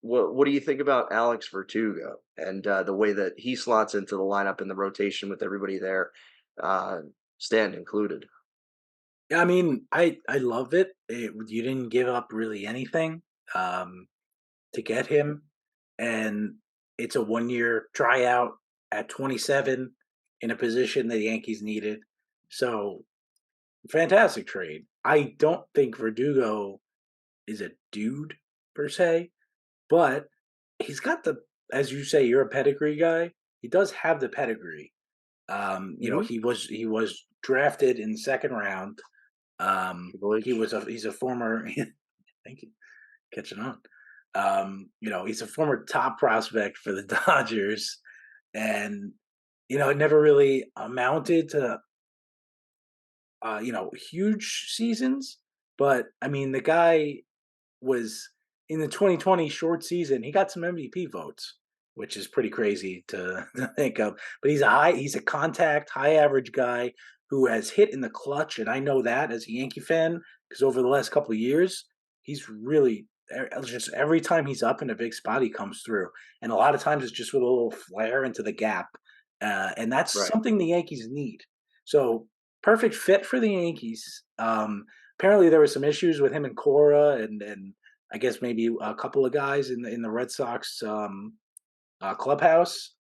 what do you think about Alex Verdugo and the way that he slots into the lineup in the rotation with everybody there, Stanton included? Yeah, I mean, I love it. You didn't give up really anything to get him, and it's a 1 year tryout at 27 in a position that the Yankees needed. So fantastic trade. I don't think Verdugo is a dude per se, but he's got as you say, you're a pedigree guy. He does have the pedigree. Mm-hmm. He was drafted in the second round. Triple H. He's a former thank you, catching on. He's a former top prospect for the Dodgers, and it never really amounted to huge seasons. But I mean, the guy was in the 2020 short season. He got some MVP votes, which is pretty crazy to, to think of. But he's a contact, high average guy who has hit in the clutch, and I know that as a Yankee fan because over the last couple of years, he's really just every time he's up in a big spot, he comes through, and a lot of times it's just with a little flare into the gap, and that's Right. something the Yankees need. So perfect fit for the Yankees. Apparently, there were some issues with him and Cora, and I guess maybe a couple of guys in the Red Sox clubhouse.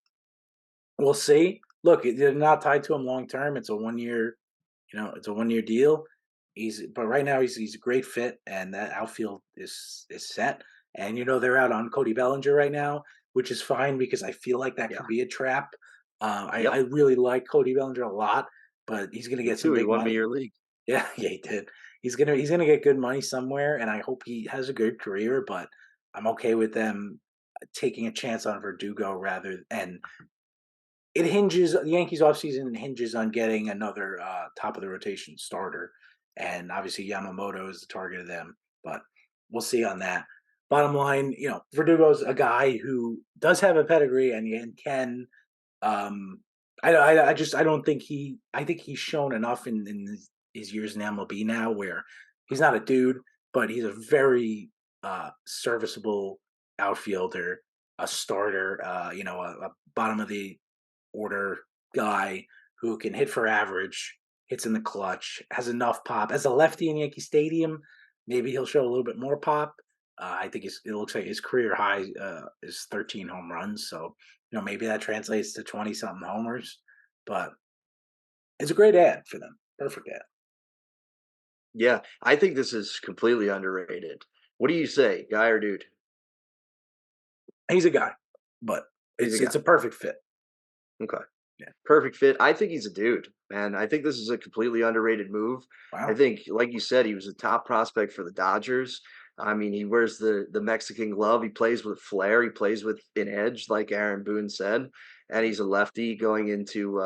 We'll see. Look, they're not tied to him long term. It's a 1 year, it's a 1 year deal. But right now he's a great fit, and that outfield is set. And they're out on Cody Bellinger right now, which is fine because I feel like that Yeah. could be a trap. I Yep. really like Cody Bellinger a lot, but he's going to Me get some too. He big won me money. your league. Yeah, yeah, he did. He's gonna get good money somewhere, and I hope he has a good career. But I'm okay with them taking a chance on Verdugo and the Yankees offseason hinges on getting another top of the rotation starter, and obviously Yamamoto is the target of them. But we'll see on that. Bottom line, Verdugo's a guy who does have a pedigree and can. Um, I don't think I think he's shown enough in his years in MLB now where he's not a dude, but he's a very serviceable outfielder, a starter, a bottom of the order guy who can hit for average, hits in the clutch, has enough pop. As a lefty in Yankee Stadium, maybe he'll show a little bit more pop. I think it looks like his career high is 13 home runs. So, maybe that translates to 20 something homers. But it's a great ad for them. Perfect ad. Yeah, I think this is completely underrated. What do you say, guy or dude? He's a guy, but He's a it's guy. a perfect fit. Okay. Yeah. Perfect fit. I think he's a dude, man. I think this is a completely underrated move. I Wow. think, like you said, he was a top prospect for the Dodgers. I mean, he wears the Mexican glove. He plays with flair. He plays with an edge, like Aaron Boone said, and he's a lefty going into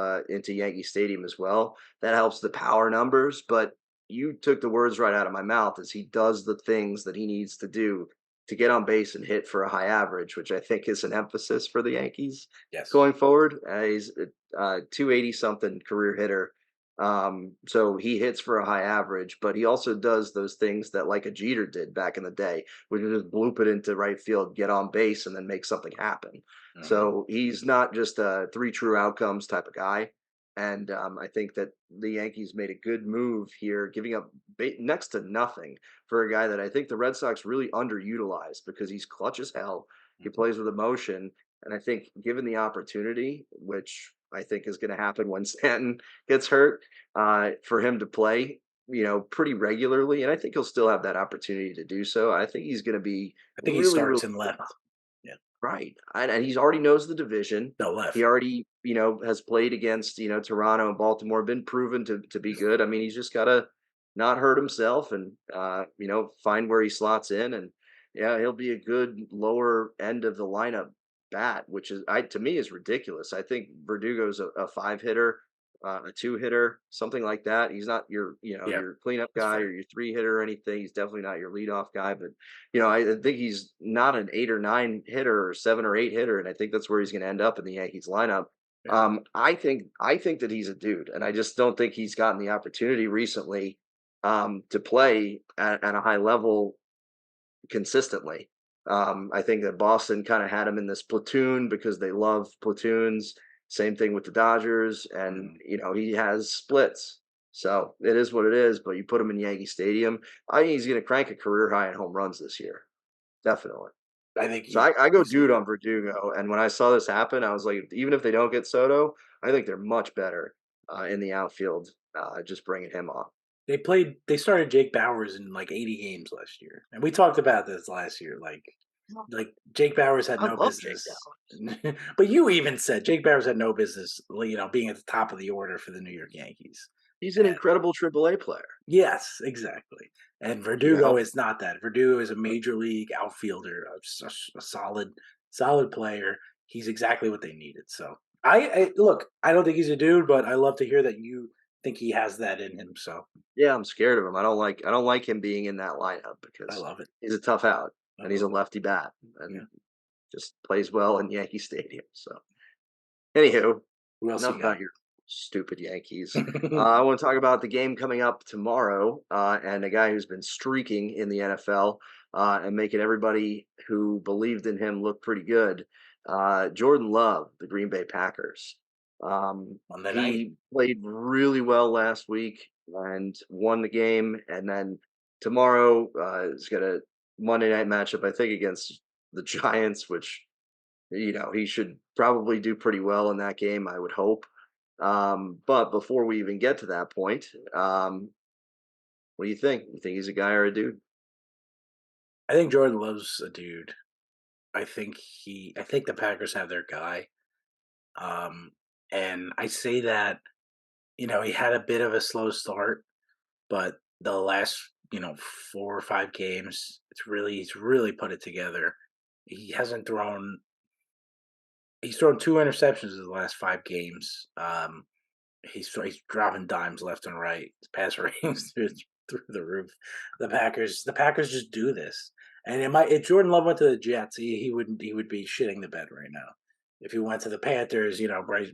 Yankee Stadium as well. That helps the power numbers. But you took the words right out of my mouth. As he does the things that he needs to do to get on base and hit for a high average, which I think is an emphasis for the Yankees Yes. going forward. He's 280 something career hitter. So he hits for a high average, but he also does those things that like a Jeter did back in the day, which is just bloop it into right field, get on base, and then make something happen. Mhm. So he's not just a three true outcomes type of guy. And I think that the Yankees made a good move here, giving up next to nothing for a guy that I think the Red Sox really underutilized because he's clutch as hell. He Mhm. plays with emotion, and I think given the opportunity, which I think is going to happen when Stanton gets hurt, for him to play, pretty regularly, and I think he'll still have that opportunity to do so. I think he's going to be I think he really, really starts in left. Yeah. right, and he's already knows the division. No, He left. already, has played against, Toronto and Baltimore, been proven to be good. I mean, he's just gotta not hurt himself and, find where he slots in, and yeah, he'll be a good lower end of the lineup bat, which is I to me is ridiculous. I think Verdugo's a five hitter, a two hitter, something like that. He's not your, Yeah, your cleanup that's guy fair. or your three hitter or anything. He's definitely not your leadoff guy, but I think he's not an 8 or 9 hitter or 7 or 8 hitter, and I think that's where he's gonna end up in the Yankees lineup. Yeah. I think that he's a dude, and I just don't think he's gotten the opportunity recently, to play at a high level consistently. I think that Boston kind of had him in this platoon because they love platoons. Same thing with the Dodgers, and Mhm. he has splits. So it is what it is. But you put him in Yankee Stadium, I think he's going to crank a career high in home runs this year, definitely. I think So I go he's dude a on Verdugo, and when I saw this happen, I was like, even if they don't get Soto, I think they're much better in the outfield. Just bringing him on. they started Jake Bowers in like 80 games last year. And we talked about this last year. Like Jake Bowers had I no love Jake business. Down. But you even said Jake Bowers had no business, being at the top of the order for the New York Yankees. He's an incredible AAA player. Yes, exactly. And You Verdugo know, is not that. Verdugo is a major league outfielder, a solid player. He's exactly what they needed. So I look. I don't think he's a dude, but I love to hear that you think he has that in him. So yeah, I'm scared of him. I don't like him being in that lineup I because love it. he's a tough out I and he's a love it. lefty bat and Yeah. just plays well in Yankee Stadium. So, anywho, Who else enough you got? about your stupid Yankees. I want to talk about the game coming up tomorrow, and a guy who's been streaking in the NFL and making everybody who believed in him look pretty good. Jordan Love, the Green Bay Packers. Monday night. He played really well last week and won the game, and then tomorrow is got a Monday night matchup, I think, against the Giants, which he should probably do pretty well in that game, I would hope. But before we even get to that point, what do you think? You think he's a guy or a dude? I think Jordan loves a dude. I think the Packers have their guy. Um, and I say that, he had a bit of a slow start, but the last, 4 or 5 games, he's really put it together. He hasn't thrown he's thrown 2 interceptions in the last 5 games. He's dropping dimes left and right. His pass ratings through the roof. The Packers just do this. And if Jordan Love went to the Jets, he would be shitting the bed right now. If he went to the Panthers,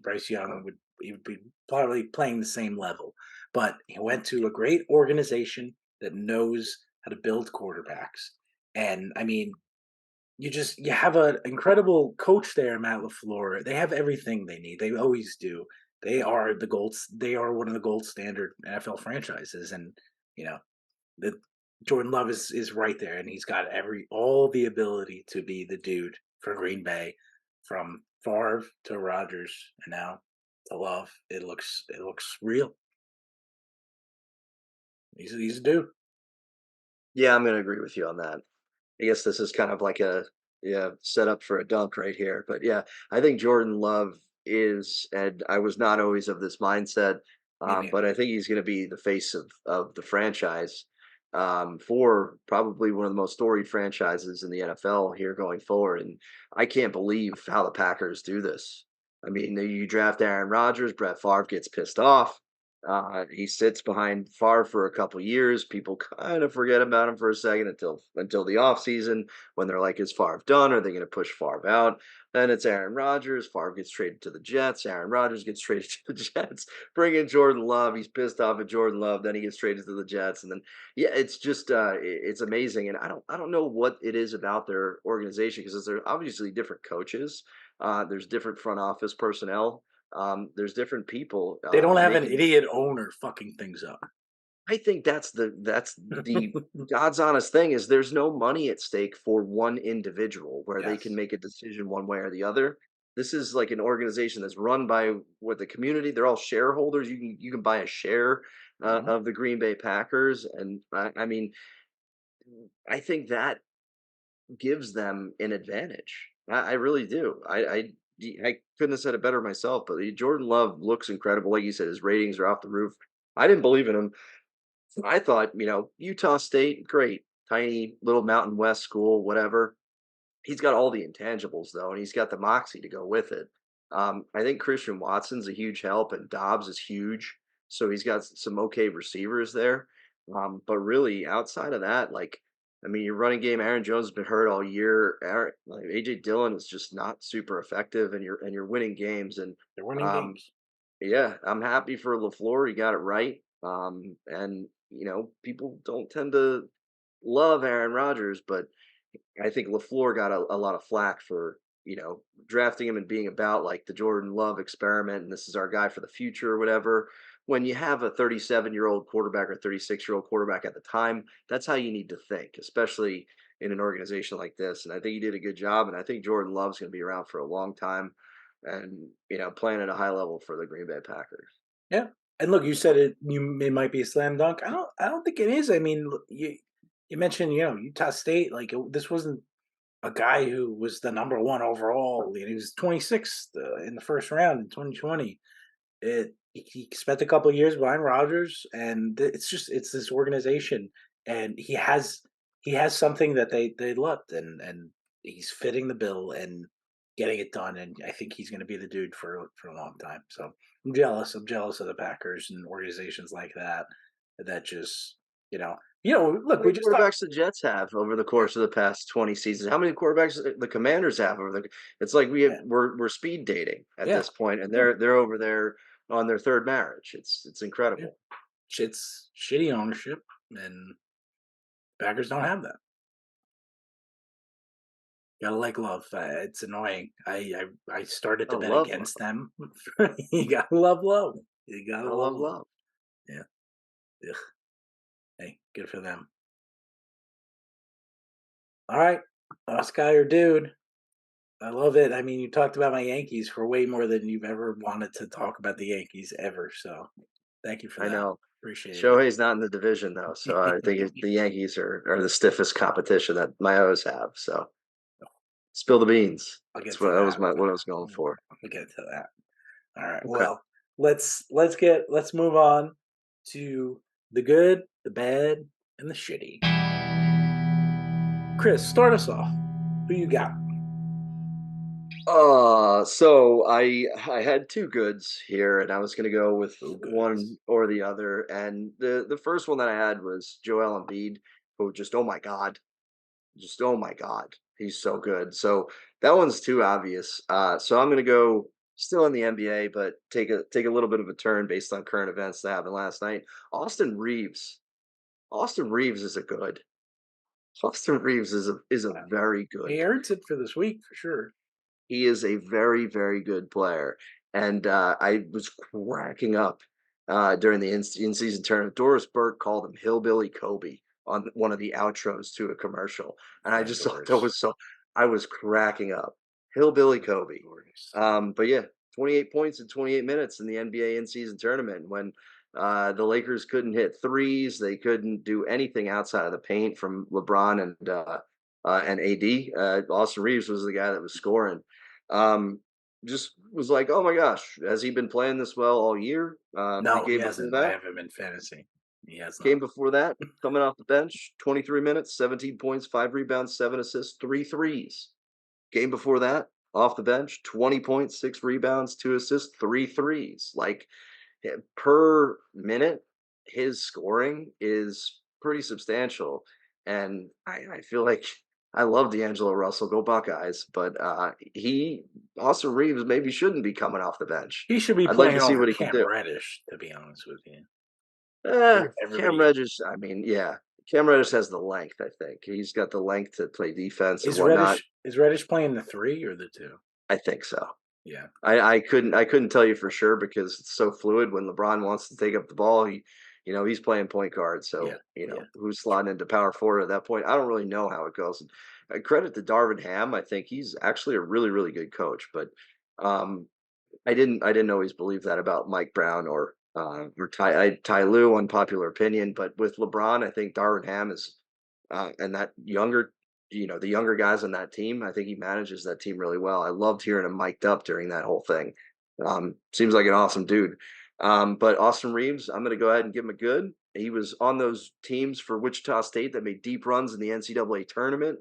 Bryce Young he would be probably playing the same level. But he went to a great organization that knows how to build quarterbacks. And I mean, you have an incredible coach there, Matt LaFleur. They have everything they need. They always do. They are one of the gold standard NFL franchises, and you know the Jordan Love is right there, and he's got all the ability to be the dude for Green Bay, from Favre to Rodgers, and now to Love. It looks real. He's a dude. Yeah, I'm gonna agree with you on that. I guess this is kind of like a setup for a dunk right here. But yeah, I think Jordan Love is, and I was not always of this mindset, Me neither. but I think he's going to be the face of the franchise for probably one of the most storied franchises in the NFL here going forward. And I can't believe how the Packers do this. I mean, you draft Aaron Rodgers, Brett Favre gets pissed off. He sits behind Favre for a couple years. People kind of forget about him for a second until the offseason when they're like, is Favre done? Are they going to push Favre out? Then it's Aaron Rodgers. Favre gets traded to the Jets. Aaron Rodgers gets traded to the Jets. Bring in Jordan Love. He's pissed off at Jordan Love. Then he gets traded to the Jets. And then yeah, it's just it's amazing. And I don't know what it is about their organization because there's obviously different coaches. There's different front office personnel. There's different people They don't have an making. idiot owner fucking things up. I think that's the God's honest thing is there's no money at stake for one individual where they can Yes. make a decision one way or the other. This is like an organization that's run by what the community. They're all shareholders. You can buy a share Mhm. of the Green Bay Packers, and I mean, I think that gives them an advantage. I really do. I couldn't have said it better myself. But Jordan Love looks incredible. Like you said, his ratings are off the roof. I didn't believe in him. I thought, Utah State, great, tiny little Mountain West school, whatever. He's got all the intangibles though, and he's got the moxie to go with it. I think Christian Watson's a huge help, and Dobbs is huge. So he's got some okay receivers there. But really, outside of that, like, I mean, your running game, Aaron Jones has been hurt all year. Like AJ Dillon is just not super effective, and you're winning games. And They're winning um, games. yeah, I'm happy for LaFleur. He got it right. And people don't tend to love Aaron Rodgers, but I think LaFleur got a lot of flack for, drafting him and being about like the Jordan Love experiment and this is our guy for the future or whatever. When you have a 37-year-old quarterback or 36-year-old quarterback at the time, that's how you need to think, especially in an organization like this. And I think he did a good job. And I think Jordan Love's going to be around for a long time and, playing at a high level for the Green Bay Packers. Yeah. And look, you said it might be a slam dunk. I don't think it is. I mean, you mentioned, Utah State, like this wasn't a guy who was the number one overall. He was 26th in the first round in 2020. He spent a couple of years behind Rodgers, and it's this organization, and he has something that they loved, and he's fitting the bill and getting it done, and I think he's going to be the dude for a long time. So I'm jealous. I'm jealous of the Packers and organizations like that that just How look, we many just talked. quarterbacks the Jets have over the course of the past 20 seasons? How many quarterbacks the Commanders have it's like Yeah, we're speed dating at yeah, this point, and yeah, they're over there on their third marriage. It's yeah. incredible. It's shitty ownership, and Packers don't have that. Gotta like love. It's annoying. I started I to bet love love. against them. You gotta love love. You I gotta love love love. love. Yeah. Ugh. Hey, good for them. All right, Sky or dude. I love it. I mean, you talked about my Yankees for way more than you've ever wanted to talk about the Yankees ever. So, thank you for I that. know. Appreciate Shohei's not in the division though, so I think it. the Yankees are the stiffest competition that my O's have. So spill the beans. I'll That's get to that. what I was going for. We'll get to that. All right. Okay. Well, let's move on to the good, the bad, and the shitty. Chris, start us off. Who you got? So I had two goods here, and I was gonna go with Who goods? one or the other. And the first one that I had was Joel Embiid, who just oh my god, he's so good. So that one's too obvious. So I'm gonna go still in the NBA, but take a little bit of a turn based on current events that happened last night. Austin Reeves. Austin Reaves is a good. Austin Reaves is a very good. He earns it for this week for sure. He is a very, very good player, and I was cracking up during the in-season tournament. Doris Burke called him "Hillbilly Kobe" on one of the outros to a commercial, and I just thought that Doris. was so. I was cracking up, "Hillbilly Kobe." Doris. But yeah, 28 points in 28 minutes in the NBA in-season tournament when the Lakers couldn't hit threes, they couldn't do anything outside of the paint from LeBron and AD. Austin Reeves was the guy that was scoring. Um, just was like, oh my gosh, has he been playing this well all year? The No, he game before hasn't. I that, have him in fantasy. He has game not. before that, coming off the bench, 23 minutes, 17 points, 5 rebounds, 7 assists, 3 threes. Game before that, off the bench, 20 points, 6 rebounds, 2 assists, 3 threes. Like per minute, his scoring is pretty substantial. And I feel like I love D'Angelo Russell, go Buckeyes, but Austin Reeves maybe shouldn't be coming off the bench. He should be I'd like playing to see over what he can Cam do. Reddish, to be honest with you. Cam Everybody Reddish, I mean, yeah. Cam Reddish has the length, I think. He's got the length to play defense and whatnot. Is Reddish playing the 3 or the 2? I think so. Yeah. I couldn't tell you for sure because it's so fluid. When LeBron wants to take up the ball, he's playing point guard. Yeah. So Yeah. who's slotting into power forward at that point? I don't really know how it goes. And credit to Darvin Ham. I think he's actually a really really good coach. But um, I didn't always believe that about Mike Brown or Ty Lue. Unpopular opinion, but with LeBron, I think Darvin Ham is and that younger the younger guys on that team, I think he manages that team really well. I loved hearing him mic'd up during that whole thing. Seems like an awesome dude. But Austin Reeves, I'm going to go ahead and give him a good. He was on those teams for Wichita State that made deep runs in the NCAA tournament.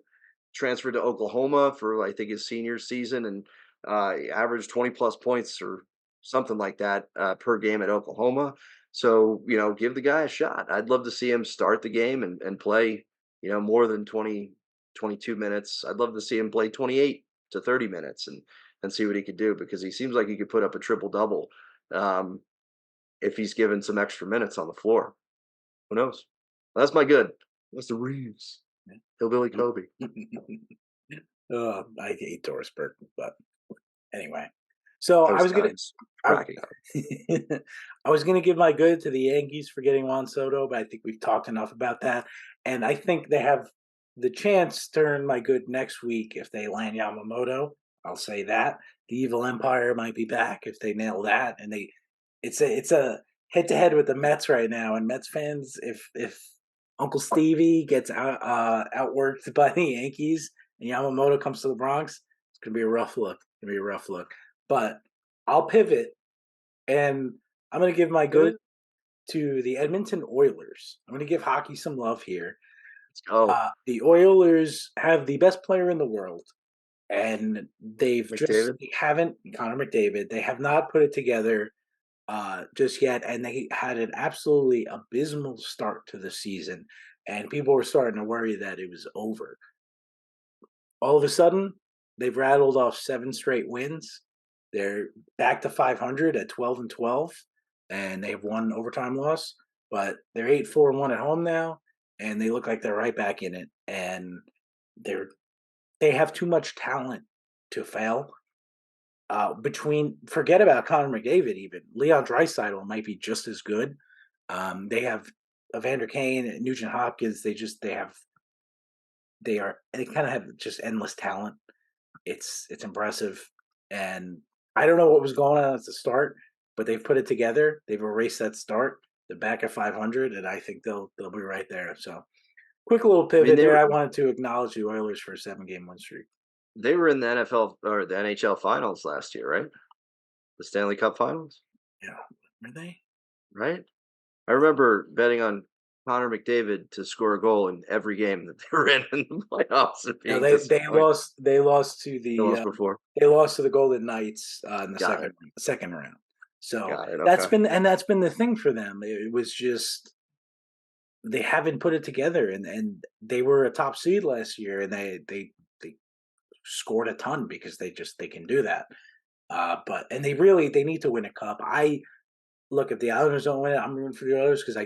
Transferred to Oklahoma for I think his senior season and averaged 20 plus points or something like that per game at Oklahoma. So give the guy a shot. I'd love to see him start the game and play more than 22 minutes. I'd love to see him play 28 to 30 minutes and see what he could do because he seems like he could put up a triple double if he's given some extra minutes on the floor. Who knows? That's my good. That's the Reeves. Hillbilly Kobe. Oh, I hate Doris Burton, but anyway. So Those times. Cracking up. I was gonna give my good to the Yankees for getting Juan Soto, but I think we've talked enough about that. And I think they have the chance to earn my good next week if they land Yamamoto. I'll say that. The Evil Empire might be back if they nail that. And it's a head to head with the Mets right now. And Mets fans, if Uncle Stevie gets outworked by the Yankees and Yamamoto comes to the Bronx, it's gonna be a rough look. It's gonna be a rough look. But I'll pivot and I'm gonna give my good to the Edmonton Oilers. I'm gonna give hockey some love here. Oh, The Oilers have the best player in the world, and McDavid. they haven't Connor McDavid. They have not put it together just yet, and they had an absolutely abysmal start to the season, and people were starting to worry that it was over. All of a sudden, they've rattled off 7 straight wins. They're back to 500 at 12-12, and they have one overtime loss. But they're 8-4-1 at home now, and they look like they're right back in it. And they have too much talent to fail. Forget about Connor McDavid, even Leon Draisaitl might be just as good. They have Evander Kane, Nugent Hopkins. They kind of have just endless talent. It's impressive, and I don't know what was going on at the start, but they've put it together. They've erased that start. They're back at 500, and I think they'll be right there. So, quick little I mean, pivot there. I wanted to acknowledge the Oilers for a 7-game win streak. they were in the NFL or the NHL finals last year, right? The Stanley Cup finals, Yeah, were they? right? I remember betting on Connor McDavid to score a goal in every game that they were in the playoffs and No, being they disappointed. lost. They lost to They lost before. they lost to the Golden Knights in the Got it. second round. So Got it. that's Okay. been the thing for them. It was just they haven't put it together, and they were a top seed last year, and they scored a ton because they can do that. But they need to win a cup. I look if the Islanders don't win it, I'm rooting for the Oilers because I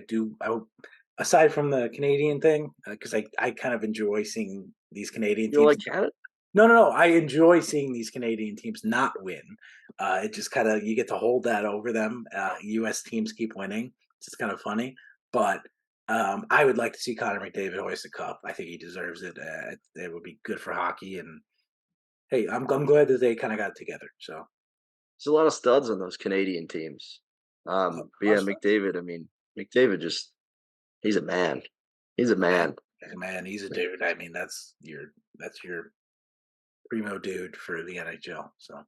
aside from the Canadian thing, because I kind of enjoy seeing these Canadian You know, teams. like Canada. No. I enjoy seeing these Canadian teams not win. It just kind of you get to hold that over them. U.S. teams keep winning. It's just kind of funny. But I would like to see Connor McDavid hoist the cup. I think he deserves it. It would be good for hockey. And hey, I'm glad that they kind of got it together. So There's a lot of studs on those Canadian teams. But yeah, McDavid. I mean, McDavid he's a man. He's a man. man, he's a dude. I mean, that's your primo dude for the NHL. So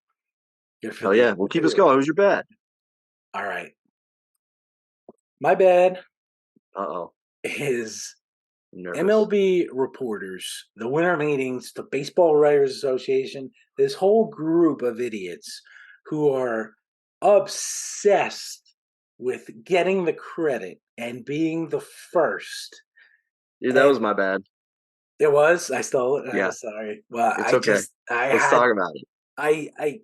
good for Oh yeah, well, keep us going. Who's your bet? All right, my bad Uh-oh, is nervous. MLB reporters, the winter meetings, the Baseball Writers Association, this whole group of idiots who are obsessed with getting the credit and being the first. Dude, that was my bad. It was. I stole it. Yeah, Sorry. Well, it's okay. Let's talk about it.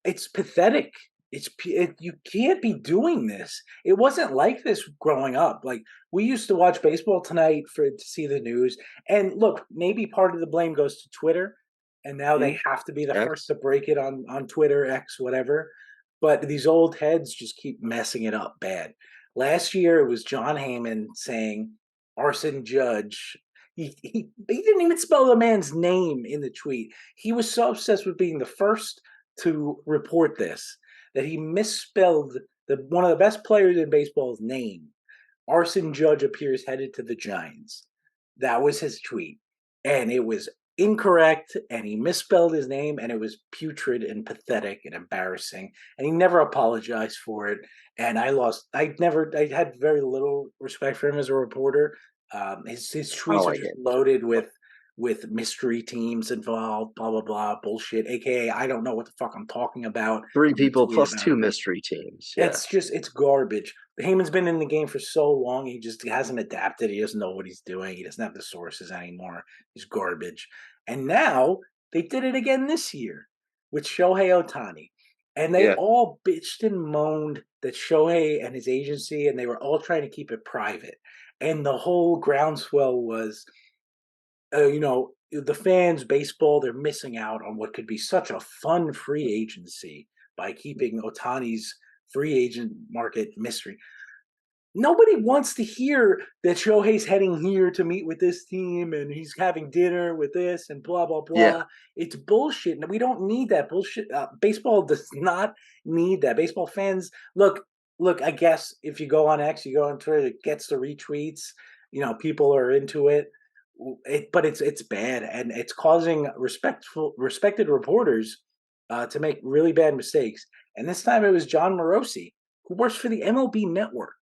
It's pathetic. You can't be doing this. It wasn't like this growing up. Like we used to watch Baseball Tonight to see the news. And look, maybe part of the blame goes to Twitter, and now they have to be the first to break it on Twitter, X, whatever. But these old heads just keep messing it up bad. Last year it was John Heyman saying Arson Judge. He didn't even spell the man's name in the tweet. He was so obsessed with being the first to report this that he misspelled one of the best players in baseball's name. Arson Judge appears headed to the Giants. That was his tweet. And it was incorrect, and he misspelled his name, and it was putrid and pathetic and embarrassing. And he never apologized for it. And I had very little respect for him as a reporter. His tweets are just loaded with mystery teams involved, blah blah blah, bullshit. AKA, I don't know what the fuck I'm talking about. 3 people plus 2 mystery teams. Yeah. It's garbage. Heyman's been in the game for so long, he hasn't adapted. He doesn't know what he's doing. He doesn't have the sources anymore. He's garbage. And now they did it again this year with Shohei Ohtani. And they all bitched and moaned that Shohei and his agency, and they were all trying to keep it private. And the whole groundswell was, the fans, baseball, they're missing out on what could be such a fun free agency by keeping Ohtani's free agent market mystery. Nobody wants to hear that Shohei's heading here to meet with this team and he's having dinner with this and blah, blah, blah. Yeah. It's bullshit. And we don't need that bullshit. Baseball does not need that. Baseball fans, look, I guess if you go on X, you go on Twitter, it gets the retweets. People are into it. But it's bad, and it's causing respected reporters to make really bad mistakes. And this time it was John Morosi, who works for the MLB network.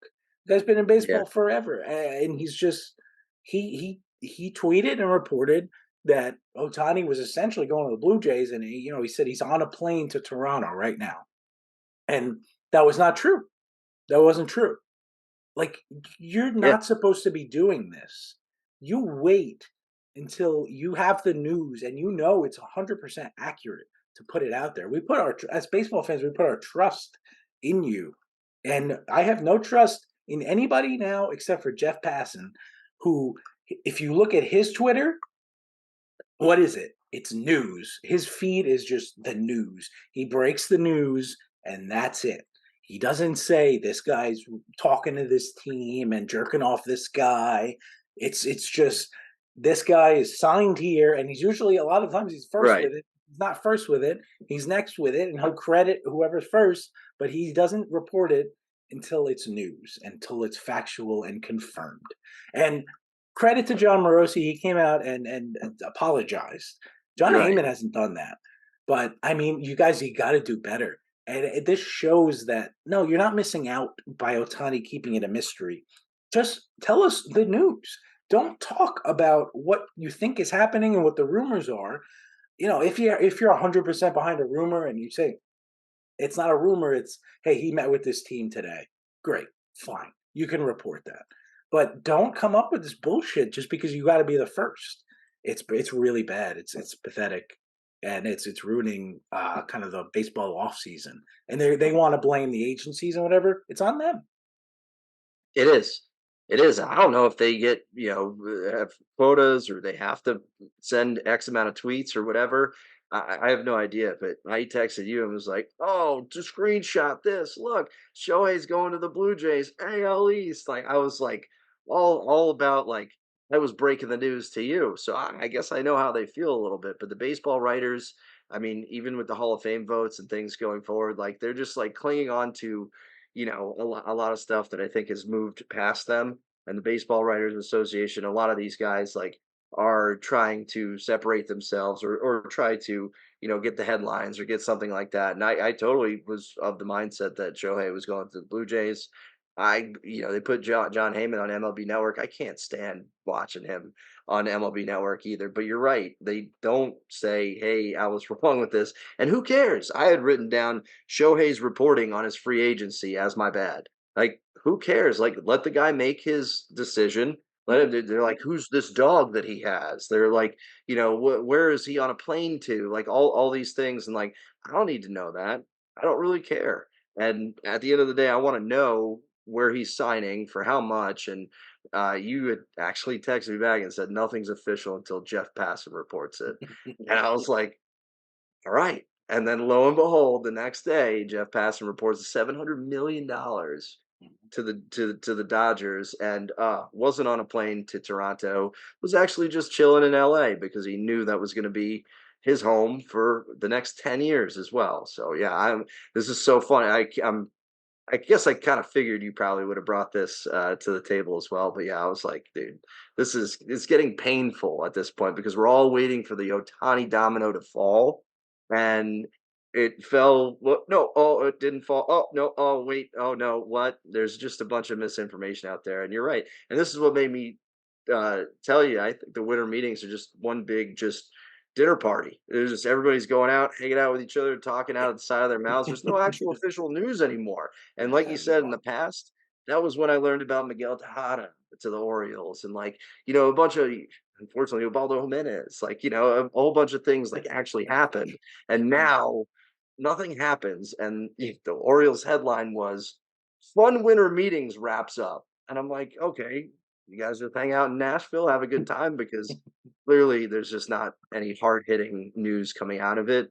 The guy's been in baseball forever, and he's just he tweeted and reported that Ohtani was essentially going to the Blue Jays, and he said he's on a plane to Toronto right now, and that was not true. That wasn't true. Like, you're not supposed to be doing this. You wait until you have the news and it's 100% accurate to put it out there. As baseball fans, we put our trust in you. And I have no trust in anybody now except for Jeff Passan, who, if you look at his Twitter, what is it? It's news. His feed is just the news. He breaks the news, and that's it. He doesn't say this guy's talking to this team and jerking off this guy. It's just this guy is signed here, and he's usually a lot of times he's first with it. He's not first with it. He's next with it, and he'll credit whoever's first, but he doesn't report it until it's news, until it's factual and confirmed. And credit to John Morosi, he came out and apologized. John Heyman hasn't done that. But, I mean, you got to do better. And this shows that, no, you're not missing out by Ohtani keeping it a mystery. Just tell us the news. Don't talk about what you think is happening and what the rumors are. If you're 100% behind a rumor and you say it's not a rumor, it's, hey, he met with this team today. Great, fine. You can report that. But don't come up with this bullshit just because you got to be the first. It's really bad. It's pathetic. And it's ruining kind of the baseball offseason. And they want to blame the agencies and whatever. It's on them. It is. It is. I don't know if they get, have quotas or they have to send X amount of tweets or whatever. I have no idea. But I texted you and was like, "Oh, to screenshot this. Look, Shohei's going to the Blue Jays, AL East." Like I was like, all about like I was breaking the news to you. So I guess I know how they feel a little bit. But the baseball writers, I mean, even with the Hall of Fame votes and things going forward, like they're just like clinging on to, a lot of stuff that I think has moved past them. And the Baseball Writers Association, a lot of these guys like are trying to separate themselves or try to, get the headlines or get something like that. And I totally was of the mindset that Shohei was going to the Blue Jays. They put John Heyman on MLB Network. I can't stand watching him on MLB Network either. But you're right. They don't say, "Hey, I was wrong with this." And who cares? I had written down Shohei's reporting on his free agency as my bad. Like, who cares? Like, let the guy make his decision. Let him. They're like, who's this dog that he has? They're like, where is he on a plane to? Like all these things, and like, I don't need to know that. I don't really care. And at the end of the day, I want to know where he's signing for how much. And you had actually texted me back and said nothing's official until Jeff Passan reports it. And I was like, all right. And then lo and behold, the next day, Jeff Passan reports $700 million to the Dodgers, and wasn't on a plane to Toronto. Was actually just chilling in LA because he knew that was going to be his home for the next 10 years as well. So yeah, this is so funny. I guess I kind of figured you probably would have brought this to the table as well. But yeah, I was like, dude, it's getting painful at this point because we're all waiting for the Otani domino to fall, and it fell. Well, no, oh, it didn't fall. Oh no, oh wait, oh no, what? There's just a bunch of misinformation out there, and you're right. And this is what made me tell you. I think the winter meetings are just one big just dinner party. There's just everybody's going out, hanging out with each other, talking out of the side of their mouths. There's no actual official news anymore. And like you Yeah, said in no. the past, that was when I learned about Miguel Tejada to the Orioles and like, a bunch of unfortunately Ubaldo Jimenez, like, a whole bunch of things like actually happened. And now nothing happens. And the Orioles headline was fun winter meetings wraps up. And I'm like, okay, you guys just hang out in Nashville, have a good time because clearly there's just not any hard hitting news coming out of it.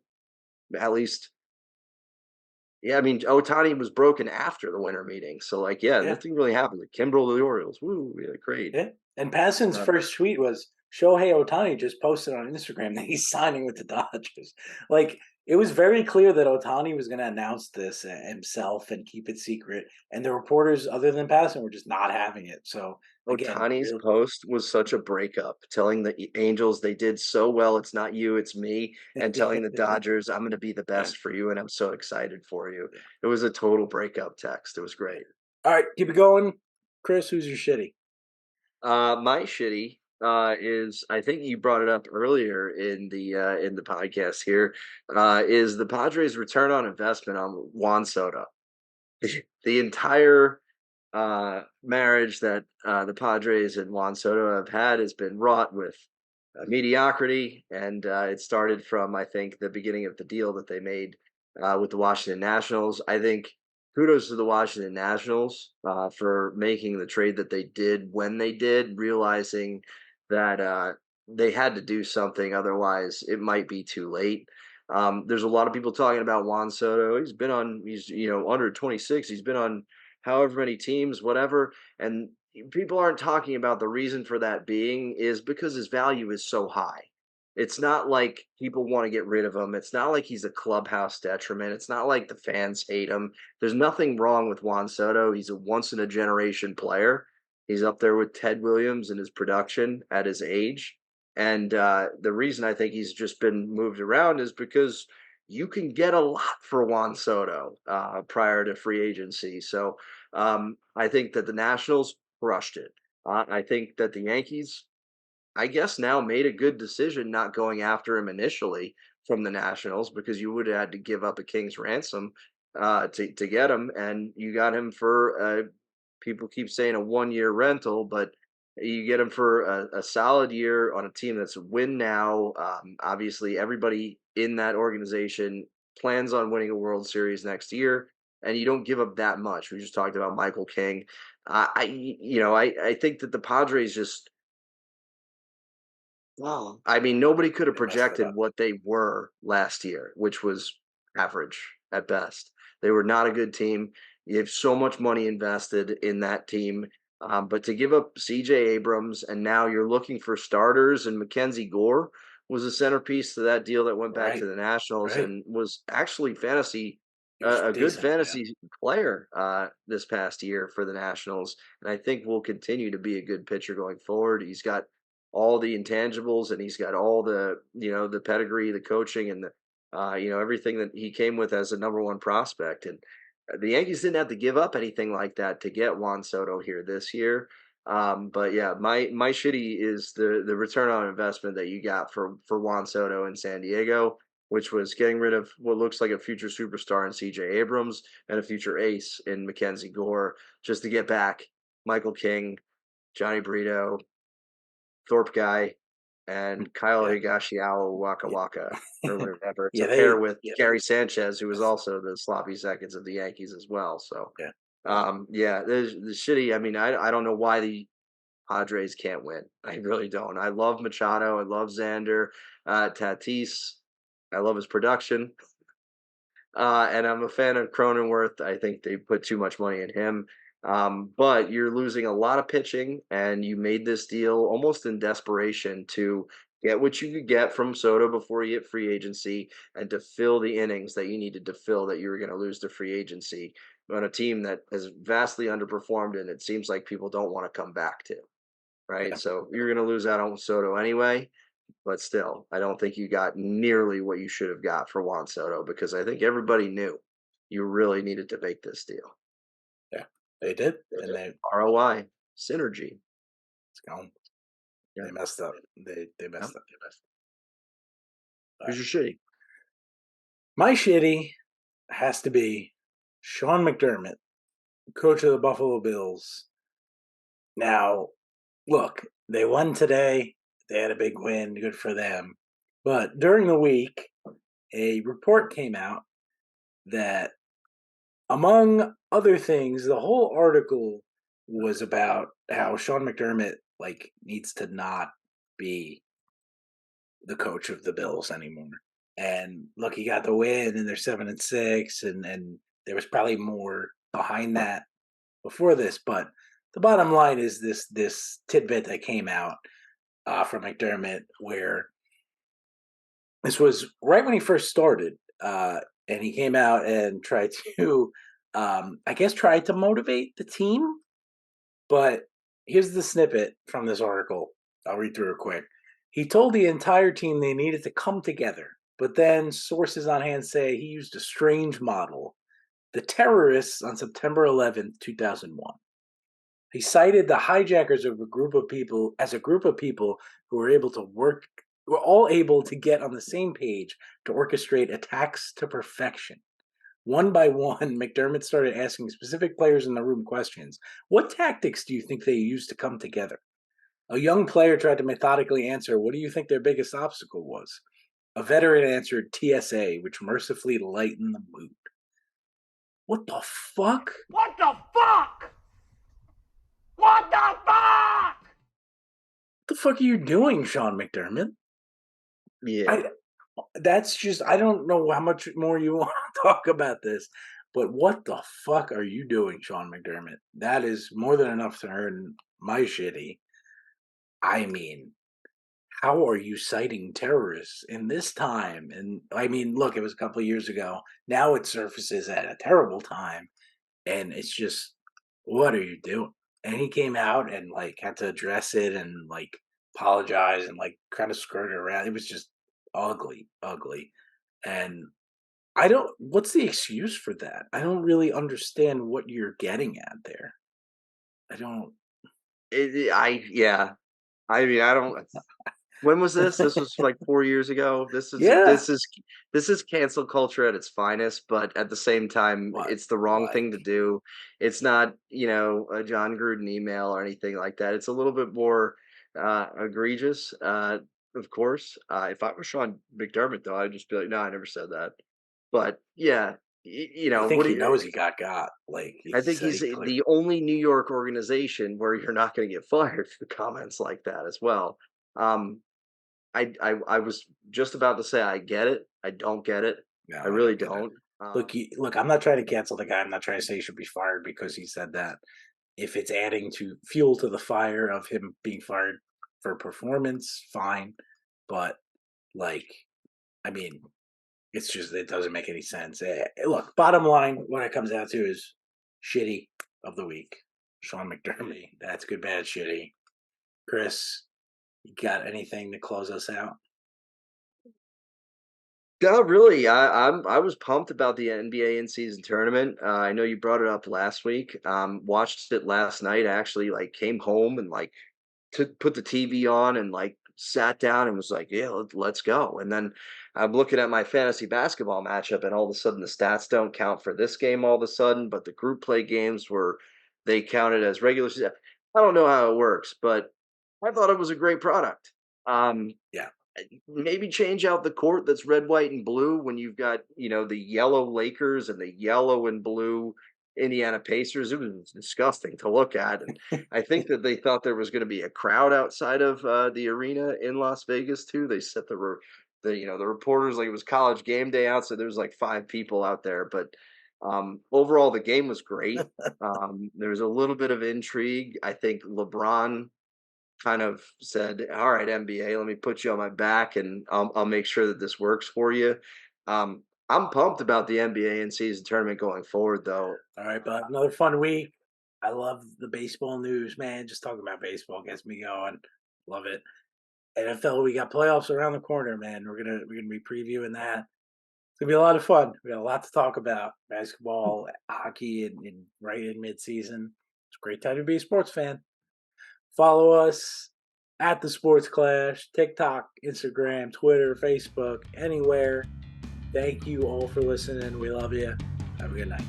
At least, yeah, I mean, Otani was broken after the winter meeting. So, like, yeah, Yeah. nothing really happened. Like, Kimbrel to the Orioles. Woo, yeah, great. Yeah. And Passan's Uh, first tweet was Shohei Ohtani just posted on Instagram that he's signing with the Dodgers. Like it was very clear that Ohtani was going to announce this himself and keep it secret, and the reporters, other than Passan, were just not having it. So again, Otani's post was such a breakup, telling the Angels they did so well. It's not you, it's me. And telling the Dodgers, I'm going to be the best for you. And I'm so excited for you. It was a total breakup text. It was great. all right, keep it going, Chris. Who's your shitty? My shitty is I think you brought it up earlier in the podcast here is the Padres' return on investment on Juan Soto. The entire marriage that the Padres and Juan Soto have had has been wrought with mediocrity, and it started from I think the beginning of the deal that they made with the Washington Nationals. I think kudos to the Washington Nationals for making the trade that they did when they did, realizing that they had to do something, otherwise it might be too late. There's a lot of people talking about Juan Soto. He's under 26. He's been on however many teams, whatever, and people aren't talking about the reason for that being is because his value is so high. It's not like people want to get rid of him. It's not like he's a clubhouse detriment. It's not like the fans hate him. There's nothing wrong with Juan Soto. He's a once in a generation player. He's up there with Ted Williams in his production at his age. And the reason I think he's just been moved around is because you can get a lot for Juan Soto prior to free agency. So I think that the Nationals crushed it. I think that the Yankees, I guess, now made a good decision not going after him initially from the Nationals because you would have had to give up a king's ransom to get him, and you got him for people keep saying a 1 year rental, but you get him for a solid year on a team that's win now. Obviously, everybody in that organization plans on winning a World Series next year. and you don't give up that much. We just talked about Michael King. I think that the Padres just, wow. I mean, nobody could have They messed it projected up. what they were last year, which was average at best. They were not a good team. You have so much money invested in that team. But to give up CJ Abrams and now you're looking for starters, and Mackenzie Gore was a centerpiece to that deal that went back to Right. the Nationals Right. and was actually fantasy He was a good decent. Yeah. fantasy player this past year for the Nationals, and I think will continue to be a good pitcher going forward. He's got all the intangibles, and he's got all the the pedigree, the coaching, and the everything that he came with as a number one prospect. And the Yankees didn't have to give up anything like that to get Juan Soto here this year. But yeah, my shitty is the return on investment that you got for Juan Soto in San Diego, which was getting rid of what looks like a future superstar in CJ Abrams and a future ace in Mackenzie Gore, just to get back Michael King, Johnny Brito, Thorpe Guy, and Kyle Yeah. Higashiao Waka Yeah. Waka or whatever Yeah. to pair They. with Yeah. Gary Sanchez, who was Yes. also the sloppy seconds of the Yankees as well. So, Yeah. yeah, the shitty. I mean, I don't know why the Padres can't win. I really don't. I love Machado. I love Xander, Tatis. I love his production. And I'm a fan of Cronenworth. I think they put too much money in him. But you're losing a lot of pitching, and you made this deal almost in desperation to get what you could get from Soto before you hit free agency and to fill the innings that you needed to fill that you were going to lose to free agency on a team that has vastly underperformed and it seems like people don't want to come back to, right? Yeah. So you're going to lose out on Soto anyway. But still, I don't think you got nearly what you should have got for Juan Soto because I think everybody knew you really needed to make this deal. Yeah. They did, and they ROI, synergy. it's gone. Yeah. They messed up. They Yeah. messed up. Who's your shitty? My shitty has to be Sean McDermott, coach of the Buffalo Bills. Now, look, they won today. They had a big win. Good for them. But during the week, a report came out that, among other things, the whole article was about how Sean McDermott needs to not be the coach of the Bills anymore. And look, he got the win, and they're 7-6, and there was probably more behind that before this. But the bottom line is this tidbit that came out from McDermott, where this was right when he first started, and he came out and tried to, I guess, tried to motivate the team. But here's the snippet from this article. I'll read through it quick. He told the entire team they needed to come together, but then sources on hand say he used a strange model. The terrorists on September 11th, 2001. He cited the hijackers of a group of people as a group of people who were all able to get on the same page to orchestrate attacks to perfection. One by one, McDermott started asking specific players in the room questions. What tactics do you think they used to come together? A young player tried to methodically answer, what do you think their biggest obstacle was? A veteran answered TSA, which mercifully lightened the mood. What the fuck? What the fuck? What the fuck? What the fuck are you doing, Sean McDermott? Yeah. I don't know how much more you want to talk about this, but what the fuck are you doing, Sean McDermott? That is more than enough to earn my shitty. I mean, how are you citing terrorists in this time? And I mean, look, it was a couple of years ago. Now it surfaces at a terrible time, and it's just, what are you doing? And he came out and had to address it and apologize and kind of skirt it around. It was just ugly, ugly. And what's the excuse for that? I don't really understand what you're getting at there. I don't. Yeah. I mean, I don't. When was this? This was like 4 years ago. Yeah. This is cancel culture at its finest, but at the same time, What? it's the wrong Like, thing to do. It's not, a John Gruden email or anything like that. It's a little bit more egregious, of course. If I was Sean McDermott, though, I'd just be like, no, I never said that. But yeah, I think what do he you? knows he got. Like he I think said, he's he cleared. the only New York organization where you're not going to get fired for comments like that as well. Um, I was just about to say I get it. I don't get it. No, I I really don't get it. don't. Look. I'm not trying to cancel the guy. I'm not trying to say he should be fired because he said that. If it's adding to fuel to the fire of him being fired for performance, fine. But like, I mean, it's just it doesn't make any sense. Look, bottom line, what it comes down to is shitty of the week. Sean McDermott. That's good, bad, shitty. Chris, you got anything to close us out? No, really. I was pumped about the NBA in season tournament. I know you brought it up last week. Watched it last night. Actually, like came home and like put the TV on and like sat down and was like, yeah, let's go. And then I'm looking at my fantasy basketball matchup, and all of a sudden the stats don't count for this game. All of a sudden, but the group play games were they counted as regular season. I don't know how it works, but I thought it was a great product. Um, Yeah. Maybe change out the court that's red, white, and blue when you've got, the yellow Lakers and the yellow and blue Indiana Pacers. It was disgusting to look at. And I think that they thought there was going to be a crowd outside of the arena in Las Vegas too. They set the reporters like it was college game day out, so there was like 5 people out there. But overall, the game was great. There was a little bit of intrigue. I think LeBron kind of said, "All right, NBA, let me put you on my back, and I'll make sure that this works for you." I'm pumped about the NBA in season tournament going forward, though. All right, but another fun week. I love the baseball news, man. Just talking about baseball gets me going. Love it. NFL, we got playoffs around the corner, man. We're gonna be previewing that. It's gonna be a lot of fun. We got a lot to talk about. Basketball, hockey, and right in midseason. It's a great time to be a sports fan. Follow us at the Sports Clash, TikTok, Instagram, Twitter, Facebook, anywhere. Thank you all for listening. We love you. Have a good night.